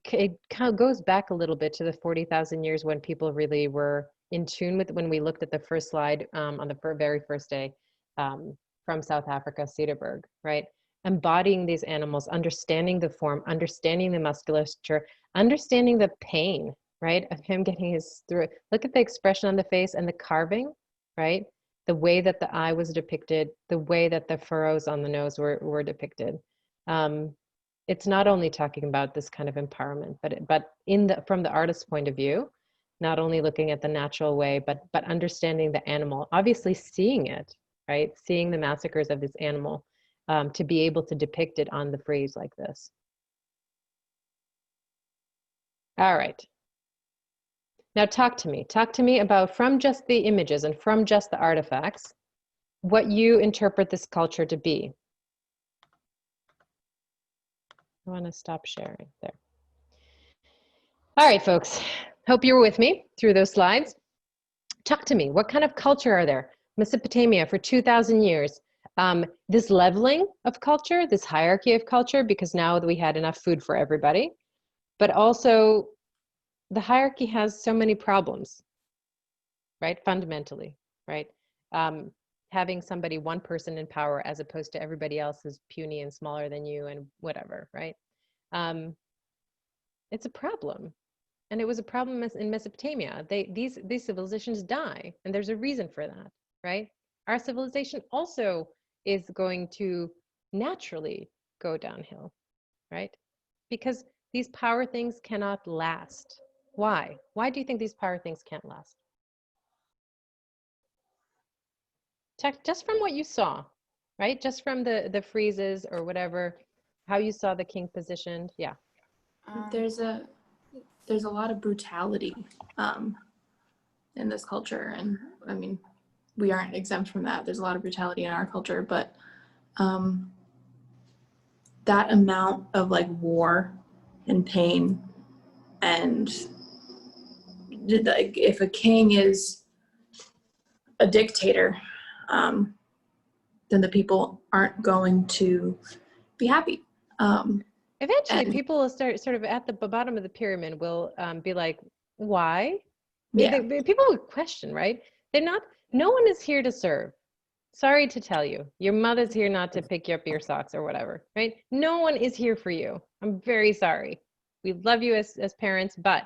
kind of goes back a little bit to the 40,000 years when people really were in tune with, when we looked at the first slide on the very first day from South Africa, Cedarburg, right? Embodying these animals, understanding the form, understanding the musculature, understanding the pain, right? Of him getting his throat. Look at the expression on the face and the carving, right? The way that the eye was depicted, the way that the furrows on the nose were depicted. It's not only talking about this kind of empowerment, but from the artist's point of view, not only looking at the natural way, but understanding the animal, obviously seeing it, right? Seeing the massacres of this animal, to be able to depict it on the frieze like this. All right. Now talk to me about, from just the images and from just the artifacts, what you interpret this culture to be. I want to stop sharing there. All right, folks, hope you were with me through those slides. Talk to me, what kind of culture are there? Mesopotamia for 2,000 years. This leveling of culture, this hierarchy of culture, because now we had enough food for everybody, but also the hierarchy has so many problems, right? Fundamentally, right? Having somebody, one person in power, as opposed to everybody else is puny and smaller than you and whatever, right? It's a problem. And it was a problem in Mesopotamia. These civilizations die, and there's a reason for that, right? Our civilization also is going to naturally go downhill, right? Because these power things cannot last. Why? Why do you think these power things can't last? Just from what you saw, right? Just from the freezes or whatever, how you saw the king positioned. Yeah. There's a lot of brutality in this culture, and I mean, we aren't exempt from that. There's a lot of brutality in our culture, but that amount of like war and pain, and like if a king is a dictator, then the people aren't going to be happy. Eventually, people will start sort of at the bottom of the pyramid will be like, why? Yeah. People would question, right? No one is here to serve. Sorry to tell you, your mother's here not to pick you up your socks or whatever, right? No one is here for you. I'm very sorry. We love you as parents, but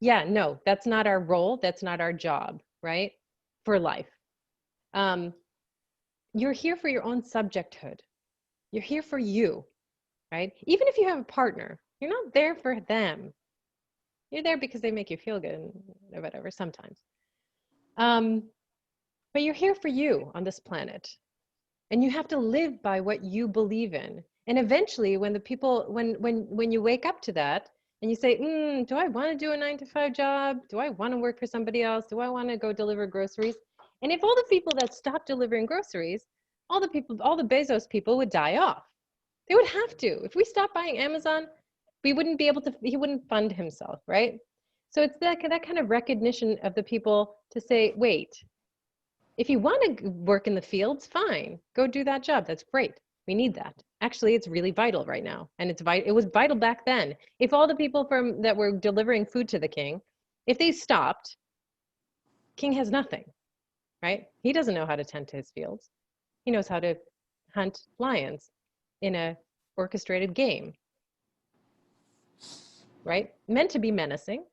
yeah, no, that's not our role. That's not our job, right? For life. You're here for your own subjecthood. You're here for you, right? Even if you have a partner, you're not there for them. You're there because they make you feel good or whatever sometimes. But you're here for you on this planet. And you have to live by what you believe in. And eventually when you wake up to that and you say, do I want to do a 9-to-5 job? Do I want to work for somebody else? Do I want to go deliver groceries? And if all the people that stopped delivering groceries, all the Bezos people would die off. They would have to. If we stopped buying Amazon, he wouldn't fund himself, right? So it's that kind of recognition of the people to say, wait, if you want to work in the fields, fine, go do that job. That's great. We need that. Actually, it's really vital right now. And it was vital back then. If all the people that were delivering food to the king, if they stopped, king has nothing, right? He doesn't know how to tend to his fields. He knows how to hunt lions in a orchestrated game, right? Meant to be menacing.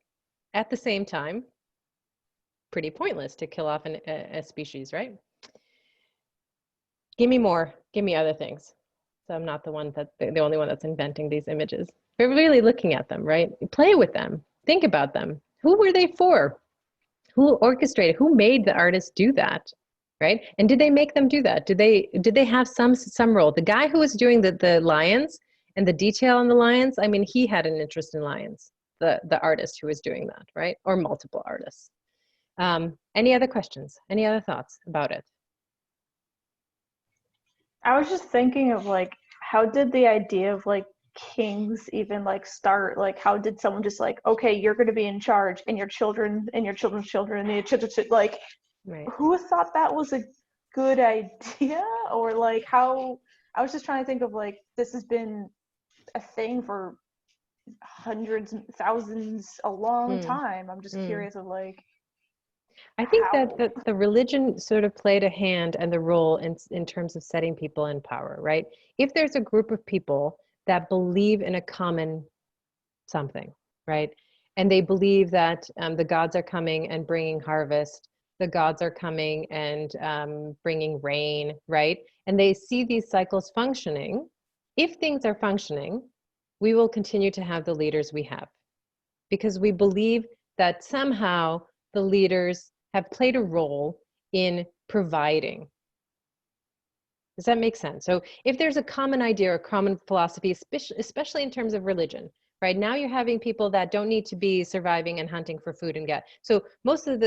At the same time, pretty pointless to kill off a species, right? Give me more. Give me other things. So I'm not the only one that's inventing these images. But really looking at them, right? Play with them. Think about them. Who were they for? Who orchestrated? Who made the artists do that? Right? And did they make them do that? Did they have some role? The guy who was doing the lions and the detail on the lions, I mean, he had an interest in lions, the artist who was doing that, right? Or multiple artists. Any other questions? Any other thoughts about it? I was just thinking of like, how did the idea of like kings even like start? Like, how did someone just like, okay, you're going to be in charge, and your children and your children's children and your children, like, Right. who thought that was a good idea? Or like, how? I was just trying to think of like, this has been a thing for hundreds, thousands, a long time. I'm just curious of like, I think that the religion sort of played a hand and the role in terms of setting people in power, right? If there's a group of people that believe in a common something, right? And they believe that the gods are coming and bringing harvest, the gods are coming and bringing rain, right? And they see these cycles functioning. If things are functioning, we will continue to have the leaders we have, because we believe that somehow the leaders have played a role in providing. Does that make sense? So if there's a common idea or common philosophy, especially in terms of religion, right? Now you're having people that don't need to be surviving and hunting for food and get. So most of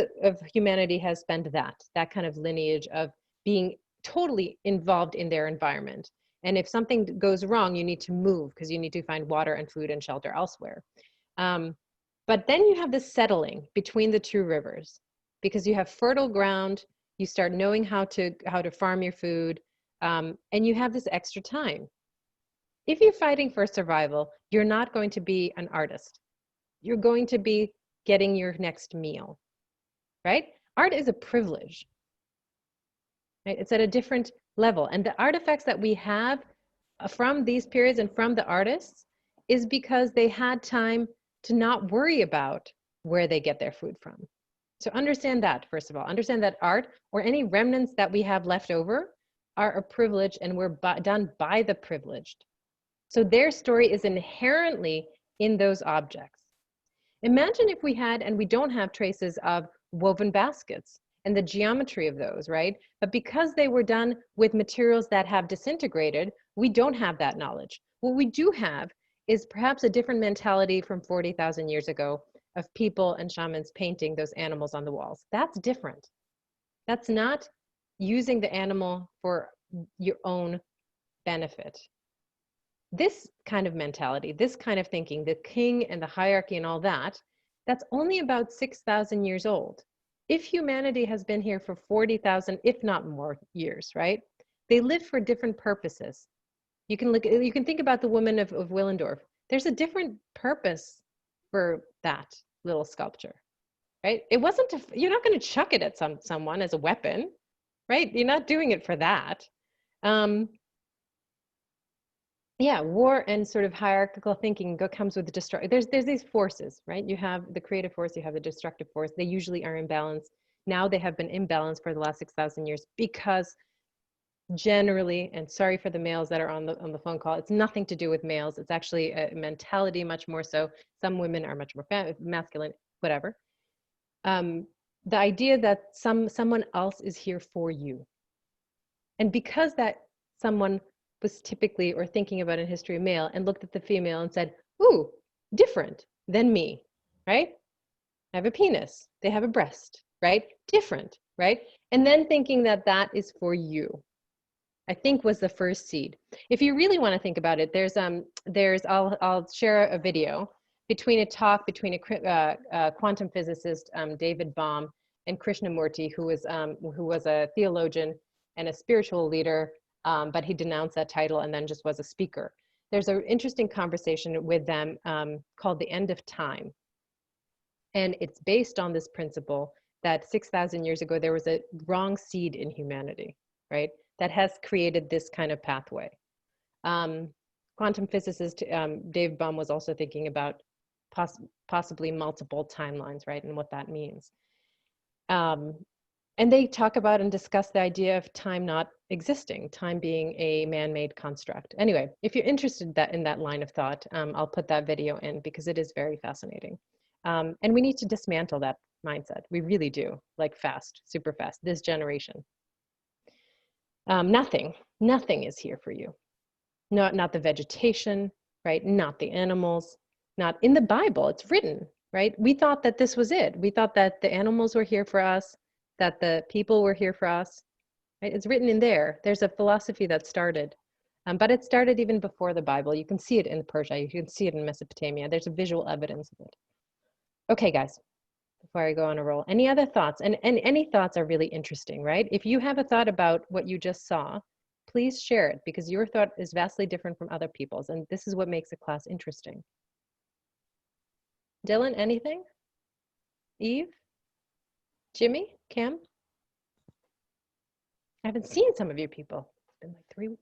humanity has spent that kind of lineage of being totally involved in their environment. And if something goes wrong, you need to move because you need to find water and food and shelter elsewhere. But then you have this settling between the two rivers, because you have fertile ground, you start knowing how to farm your food, and you have this extra time. If you're fighting for survival, you're not going to be an artist. You're going to be getting your next meal, right? Art is a privilege, right? It's at a different level. And the artifacts that we have from these periods and from the artists is because they had time to not worry about where they get their food from. So understand that, first of all. Understand that art, or any remnants that we have left over, are a privilege, and we're done by the privileged. So their story is inherently in those objects. Imagine if we had, and we don't have traces of woven baskets and the geometry of those, right? But because they were done with materials that have disintegrated, we don't have that knowledge. What we do have is perhaps a different mentality from 40,000 years ago of people and shamans painting those animals on the walls. That's different. That's not using the animal for your own benefit. This kind of mentality, this kind of thinking, the king and the hierarchy and all that, that's only about 6,000 years old. If humanity has been here for 40,000, if not more years, right? They live for different purposes. You can think about the woman of Willendorf. There's a different purpose for that little sculpture, right? It wasn't, you're not going to chuck it at someone as a weapon, right? You're not doing it for that. Yeah, war and sort of hierarchical thinking comes with the there's these forces, right? You have the creative force, you have the destructive force. They usually are imbalanced. Now they have been imbalanced for the last 6,000 years because generally, and sorry for the males that are on the phone call, it's nothing to do with males. It's actually a mentality much more so. Some women are much more masculine, whatever. The idea that someone else is here for you. And because that someone was typically or thinking about in history a male and looked at the female and said, ooh, different than me, right? I have a penis, they have a breast, right? Different, right? And then thinking that that is for you, I think was the first seed. If you really want to think about it, I'll share a video between a talk between a quantum physicist, David Bohm, and Krishnamurti, who was a theologian and a spiritual leader, but he denounced that title and then just was a speaker. There's an interesting conversation with them called The End of Time. And it's based on this principle that 6,000 years ago, there was a wrong seed in humanity, right? That has created this kind of pathway. Quantum physicist Dave Bohm was also thinking about possibly multiple timelines, right? And what that means. And they talk about and discuss the idea of time not existing, time being a man-made construct. Anyway, if you're interested in that line of thought, I'll put that video in because it is very fascinating. And we need to dismantle that mindset. We really do, like fast, super fast, this generation. Nothing is here for you. Not the vegetation, right? Not the animals, not in the Bible, it's written, right? We thought that this was it. We thought that the animals were here for us, that the people were here for us, right? It's written in there. There's a philosophy that started, but it started even before the Bible. You can see it in Persia. You can see it in Mesopotamia. There's a visual evidence of it. Okay, guys, before I go on a roll, any other thoughts? And any thoughts are really interesting, right? If you have a thought about what you just saw, please share it because your thought is vastly different from other people's. And this is what makes a class interesting. Dylan, anything? Eve? Jimmy? Cam? I haven't seen some of you people. It's been like 3 weeks.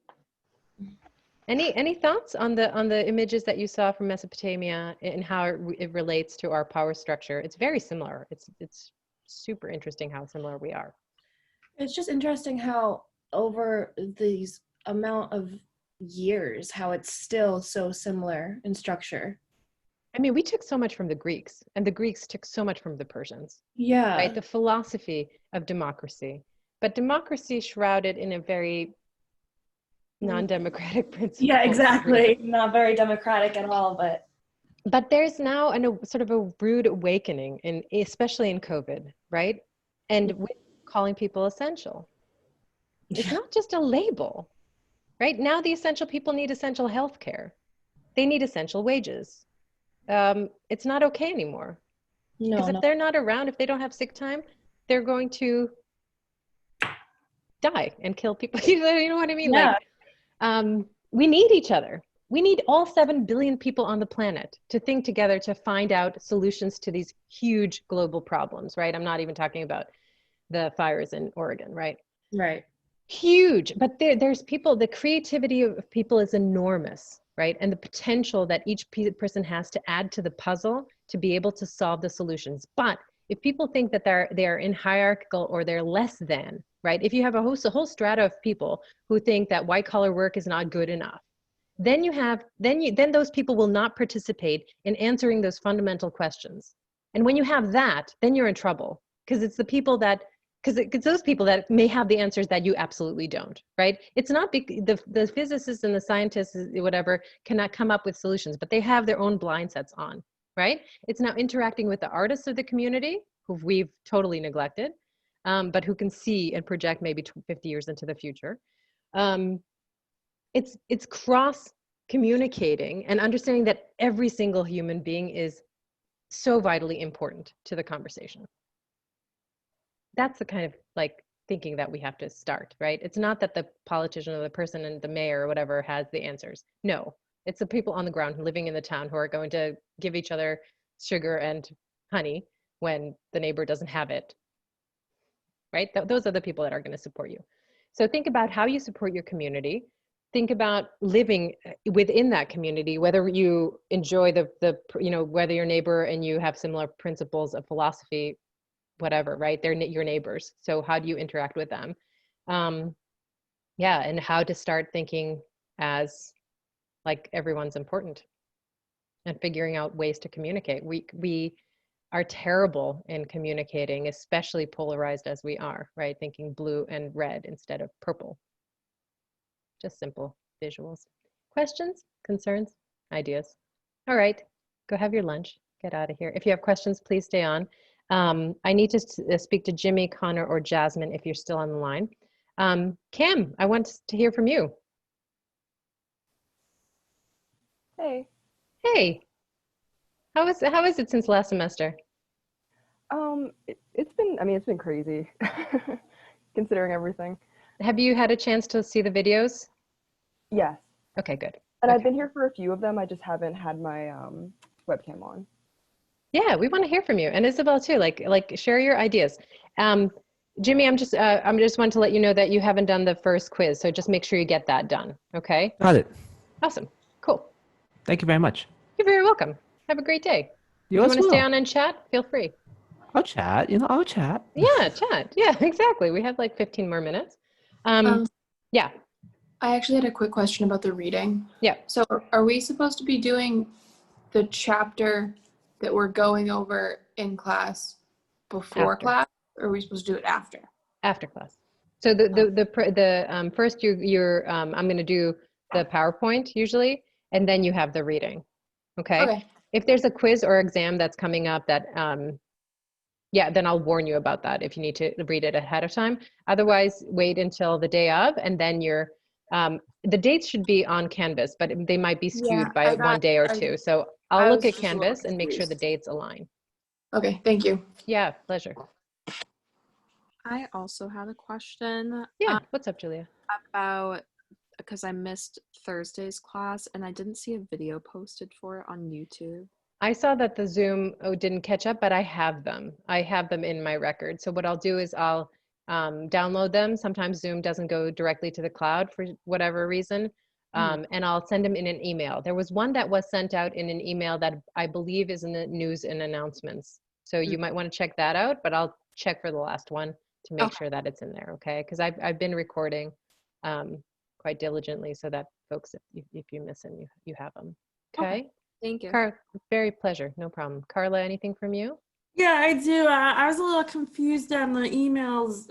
Any thoughts on the images that you saw from Mesopotamia and how it relates to our power structure? It's very similar. It's super interesting how similar we are. It's just interesting how over these amount of years, how it's still so similar in structure. I mean, we took so much from the Greeks, and the Greeks took so much from the Persians. Yeah. Right? The philosophy of democracy, but democracy shrouded in a very non-democratic principle. Yeah, exactly. Not very democratic at all, but there's now sort of a rude awakening, especially in COVID, right? And with calling people essential. It's not just a label, right? Now the essential people need essential health care. They need essential wages. It's not okay anymore. Because if they're not around, if they don't have sick time, they're going to die and kill people. You know what I mean? Yeah. Like, we need each other. We need all 7 billion people on the planet to think together to find out solutions to these huge global problems, right? I'm not even talking about the fires in Oregon, right? Right. Huge, but there's people, the creativity of people is enormous, right? And the potential that each person has to add to the puzzle to be able to solve the solutions. But if people think that they're in hierarchical or they're less than, right? If you have a whole strata of people who think that white collar work is not good enough, then those people will not participate in answering those fundamental questions. And when you have that, then you're in trouble, because it's the people that, because it's those people that may have the answers that you absolutely don't, right? It's not the physicists and the scientists, whatever, cannot come up with solutions, but they have their own blind sets on, right? It's now interacting with the artists of the community, who we've totally neglected, but who can see and project maybe 50 years into the future. It's cross communicating and understanding that every single human being is so vitally important to the conversation. That's the kind of like thinking that we have to start, right? It's not that the politician or the person and the mayor or whatever has the answers. No, it's the people on the ground living in the town who are going to give each other sugar and honey when the neighbor doesn't have it, right? Those are the people that are going to support you. So think about how you support your community. Think about living within that community, whether you enjoy whether your neighbor and you have similar principles of philosophy, whatever, right? They're your neighbors. So how do you interact with them? And how to start thinking as like everyone's important and figuring out ways to communicate. We are terrible in communicating, especially polarized as we are, right? Thinking blue and red instead of purple. Just simple visuals. Questions, concerns, ideas? All right, go have your lunch. Get out of here. If you have questions, please stay on. I need to speak to Jimmy, Connor, or Jasmine if you're still on the line. Cam, I want to hear from you. Hey. Hey. How is it since last semester? It's been crazy considering everything. Have you had a chance to see the videos? Yes. Okay, good. And Okay. I've been here for a few of them. I just haven't had my webcam on. Yeah, we want to hear from you, and Isabel too. Like share your ideas. Jimmy, I'm just wanting to let you know that you haven't done the first quiz, so just make sure you get that done. Okay. Got it. Awesome. Cool. Thank you very much. You're very welcome. Have a great day. You If as you want to stay well. on and chat, feel free. I'll chat. I'll chat. Yeah, chat. Yeah, exactly. We have like 15 more minutes. Yeah. I actually had a quick question about the reading. Yeah. So are we supposed to be doing the chapter that we're going over in class before After. class, or are we supposed to do it after? After class. So the first I'm going to do the PowerPoint usually, and then you have the reading. Okay. If there's a quiz or exam that's coming up that then I'll warn you about that if you need to read it ahead of time. Otherwise, wait until the day of, and then the dates should be on Canvas, but they might be skewed by one day or two. So I'll look at Canvas and make sure the dates align. Okay, thank you. Yeah, pleasure. I also had a question. Yeah, what's up, Julia? Because I missed Thursday's class and I didn't see a video posted for it on YouTube. I saw that the Zoom didn't catch up, but I have them. I have them in my record. So what I'll do is I'll download them. Sometimes Zoom doesn't go directly to the cloud for whatever reason. And I'll send them in an email. There was one that was sent out in an email that I believe is in the news and announcements. So you might want to check that out, but I'll check for the last one to make sure that it's in there, okay? Because I've been recording quite diligently so that folks, if you miss them, you have them, okay? Thank you. Very pleasure, no problem. Carla, anything from you? Yeah, I do. I was a little confused on the emails.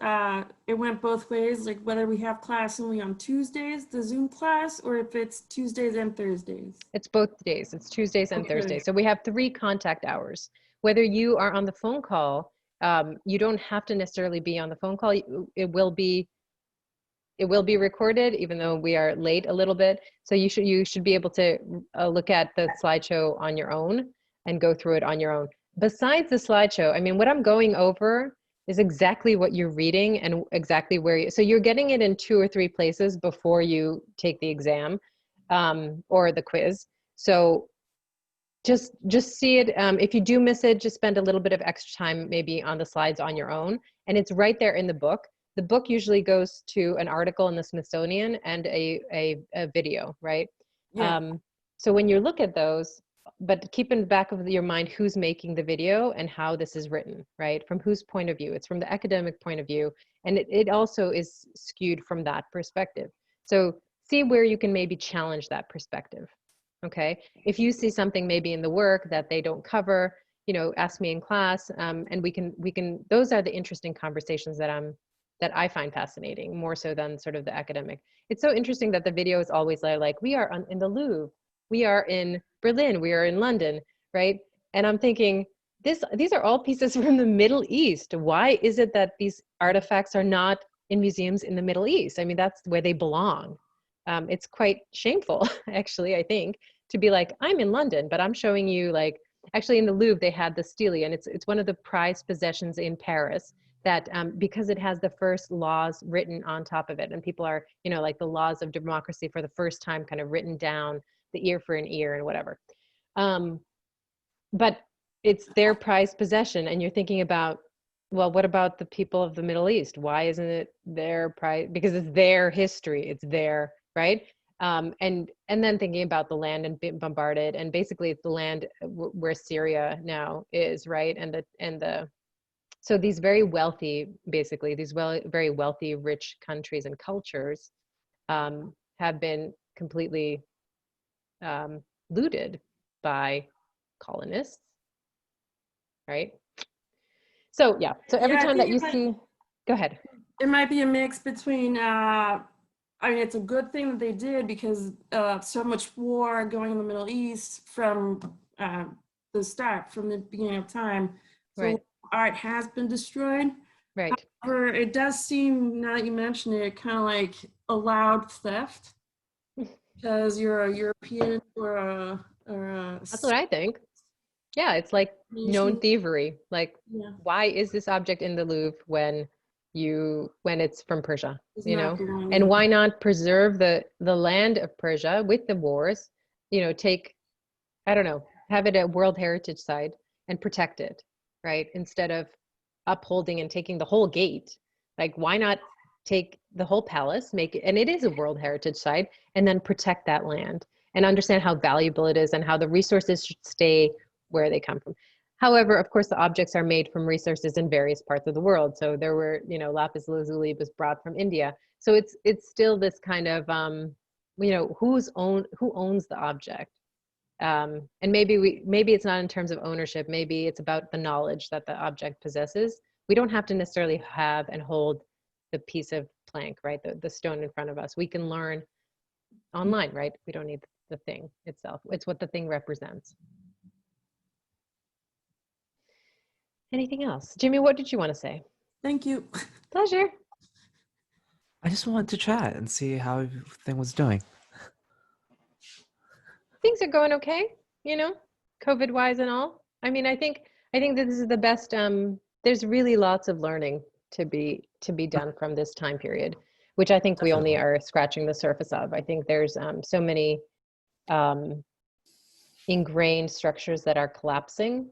It went both ways, like whether we have class only on Tuesdays, the Zoom class, or if it's Tuesdays and Thursdays. It's both days. It's Tuesdays and Thursdays. So we have 3 contact hours. Whether you are on the phone call, you don't have to necessarily be on the phone call. It will be recorded, even though we are late a little bit. So you should be able to look at the slideshow on your own and go through it on your own. Besides the slideshow, I mean, what I'm going over is exactly what you're reading and exactly where so you're getting it in 2 or 3 places before you take the exam or the quiz. So just see it. If you do miss it, just spend a little bit of extra time maybe on the slides on your own. And it's right there in the book. The book usually goes to an article in the Smithsonian and a video, right? Yeah. So when you look at those, but keep in the back of your mind who's making the video and how this is written, right? From whose point of view? It's from the academic point of view. And it also is skewed from that perspective. So see where you can maybe challenge that perspective. Okay. If you see something maybe in the work that they don't cover, you know, ask me in class, and we can, those are the interesting conversations that I find fascinating, more so than sort of the academic. It's so interesting that the video is always like, we are in the Louvre, we are in Berlin, we are in London, right? And I'm thinking, these are all pieces from the Middle East. Why is it that these artifacts are not in museums in the Middle East? I mean, that's where they belong. It's quite shameful, actually, I think, to be like, I'm in London, but I'm showing you, like, actually in the Louvre, they had the stele, and it's one of the prized possessions in Paris that, because it has the first laws written on top of it, and people are, you know, like the laws of democracy for the first time kind of written down, the ear for an ear and whatever. But it's their prized possession, and you're thinking about, well, what about the people of the Middle East? Why isn't it their prize? Because it's their history, it's their, right? And then thinking about the land and being bombarded, and basically it's the land where Syria now is, right? So these very wealthy, basically these very wealthy, rich countries and cultures have been completely looted by colonists, right? So yeah, so every Yeah, I time think that you see, go ahead. it might be a mix between, I mean, it's a good thing that they did, because so much war going in the Middle East from the start, from the beginning of time. So Right. art has been destroyed. Right. However, it does seem, now that you mention it, kind of like allowed theft, because you're a European or a That's what I think. Yeah, it's like known nation. thievery. Like, Yeah, why is this object in the Louvre when it's from Persia, it's you not know? belonging. And why not preserve the land of Persia with the wars, you know, I don't know, have it a World Heritage Site and protect it, right? Instead of upholding and taking the whole gate. Like, why not take the whole palace, make it, and it is a World Heritage Site, and then protect that land and understand how valuable it is and how the resources should stay where they come from. However, of course, the objects are made from resources in various parts of the world. So there were, you know, lapis lazuli was brought from India. So it's still this kind of, you know, who owns the object? And maybe it's not in terms of ownership. Maybe it's about the knowledge that the object possesses. We don't have to necessarily have and hold the piece of plank, right? The stone in front of us. We can learn online, right? We don't need the thing itself. It's what the thing represents. Anything else? Jimmy, what did you want to say? Thank you. Pleasure. I just wanted to chat and see how everything was doing. Things are going okay, you know, COVID wise and all. I mean, I think that this is the best. There's really lots of learning to be done from this time period, which I think we only are scratching the surface of. I think there's so many ingrained structures that are collapsing,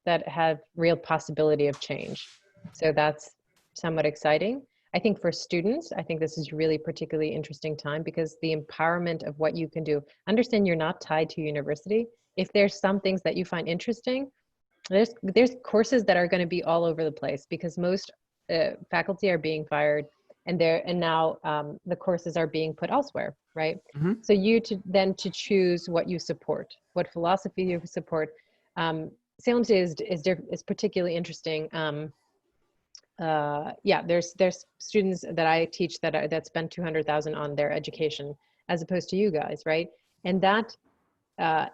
that have real possibility of change. So that's somewhat exciting. I think for students, I think this is really particularly interesting time, because the empowerment of what you can do. Understand you're not tied to university. If there's some things that you find interesting, there's courses that are going to be all over the place, because most faculty are being fired, and now the courses are being put elsewhere, right? Mm-hmm. So you to choose what you support, what philosophy you support. Salem State is particularly interesting. Yeah, there's students that I teach that spend 200,000 on their education, as opposed to you guys, right? And that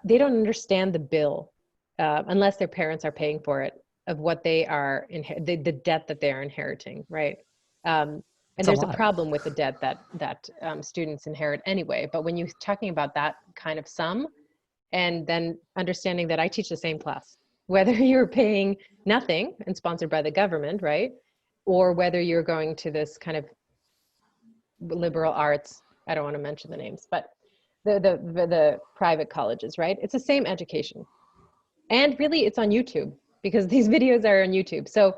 they don't understand the bill unless their parents are paying for it, of what they are the debt that they are inheriting, right? And there's a problem with the debt that students inherit anyway. But when you're talking about that kind of sum, and then understanding that I teach the same class, whether you're paying nothing and sponsored by the government, right? Or whether you're going to this kind of liberal arts, I don't want to mention the names, but the private colleges, right? It's the same education. And really it's on YouTube, because these videos are on YouTube. So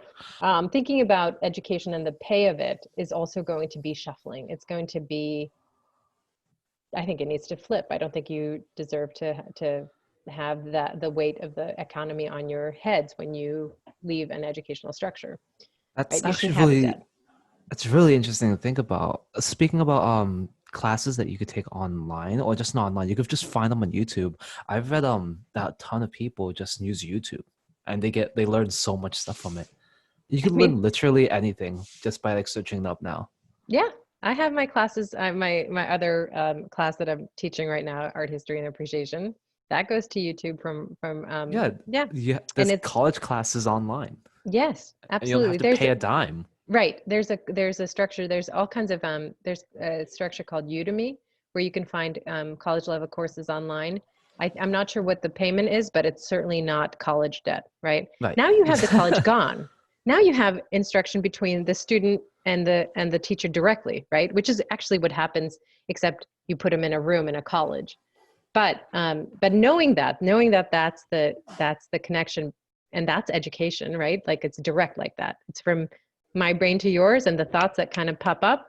thinking about education and the pay of it is also going to be shuffling. It's going to be, I think it needs to flip. I don't think you deserve to have the weight of the economy on your heads when you leave an educational structure. That's right? You actually shouldn't have a really, debt. it's really interesting to think about. Speaking about classes that you could take online, or just not online. You could just find them on YouTube. I've read that a ton of people just use YouTube, and they learn so much stuff from it. You I can mean, learn literally anything just by like searching it up now. yeah, I have my classes. My other class that I'm teaching right now, art history and appreciation, that goes to YouTube from Yeah, yeah, yeah. and There's it's college classes online, yes, and you don't have absolutely. to pay a dime. Right. There's a structure. There's all kinds of there's a structure called Udemy where you can find college level courses online. I'm not sure what the payment is, but it's certainly not college debt, right? Right. Now you have the college gone. Now you have instruction between the student and the teacher directly, right? Which is actually what happens, except you put them in a room in a college. But knowing that that's the connection, and that's education, right? Like it's direct like that. It's from my brain to yours, and the thoughts that kind of pop up.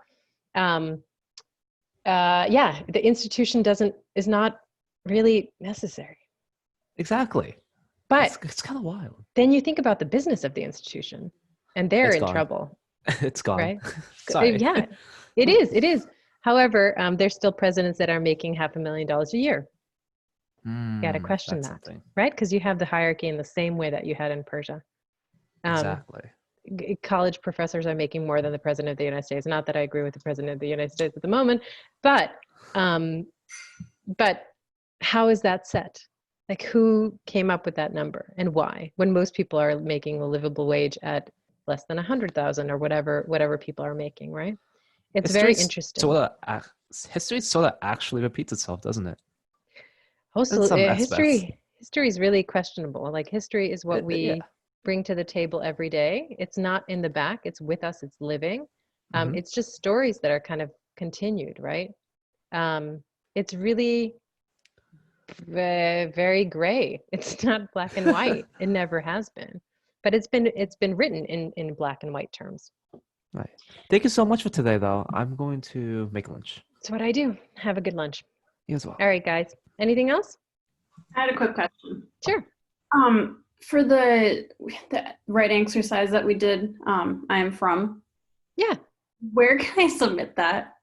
Yeah, the institution is not really necessary. Exactly. But It's kind of wild. then you think about the business of the institution, and they're It's in gone. trouble, It's gone. right? Sorry. Yeah, it is. It is. However, there's still presidents that are making $500,000 a year. You got to question That's that, something. right? Because you have the hierarchy in the same way that you had in Persia. Exactly. College professors are making more than the president of the United States. Not that I agree with the president of the United States at the moment, but how is that set? Like, who came up with that number and why? When most people are making a livable wage at less than 100,000 or whatever people are making, right? It's very interesting. History sort of actually repeats itself, doesn't it? Also, In some aspects. history is really questionable. Like, history is what Yeah. we bring to the table every day. It's not in the back, it's with us, it's living. Mhm. It's just stories that are kind of continued, right? It's really very gray. It's not black and white. It never has been, but it's been written in black and white terms. Right. Thank you so much for today, though. I'm going to make lunch. That's what I do. Have a good lunch. You as well. All right, guys. Anything else? I had a quick question. Sure. For the writing exercise that we did, I am from. Yeah. Where can I submit that?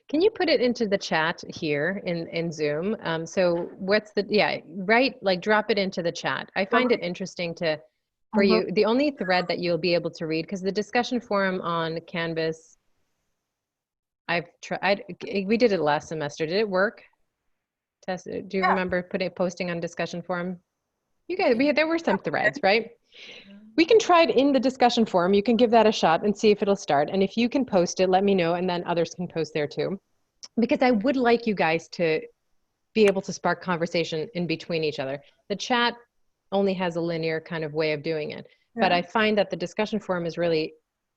Can you put it into the chat here in Zoom? So what's drop it into the chat. I find it interesting for you. The only thread that you'll be able to read, because the discussion forum on Canvas, I've tried, we did it last semester. Did it work? Tess, do you remember posting on discussion forum? You guys, there were some threads, right? We can try it in the discussion forum. You can give that a shot and see if it'll start. And if you can post it, let me know, and then others can post there too. Because I would like you guys to be able to spark conversation in between each other. The chat only has a linear kind of way of doing it. Yeah. But I find that the discussion forum is really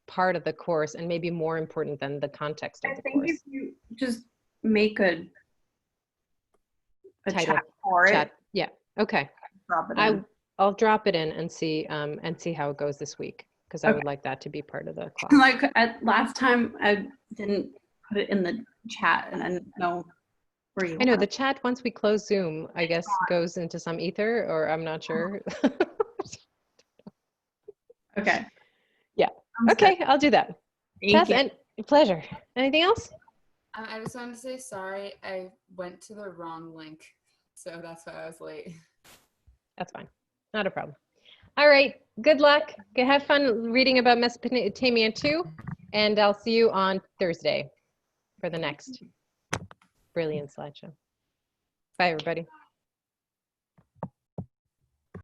part of the course and maybe more important than the context of the course. I think if you just make a title chat for it. Yeah, okay. Drop it in. I'll drop it in and see how it goes this week, because I would like that to be part of the class. Like last time, I didn't put it in the chat, and I didn't know where you. I know the chat, once we close Zoom, I guess goes into some ether, or I'm not sure. Okay. Yeah. Okay, I'll do that. Thank you. And pleasure. Anything else? I just wanted to say sorry. I went to the wrong link, so that's why I was late. That's fine. Not a problem. All right. Good luck. Have fun reading about Mesopotamia too, and I'll see you on Thursday for the next brilliant slideshow. Bye, everybody.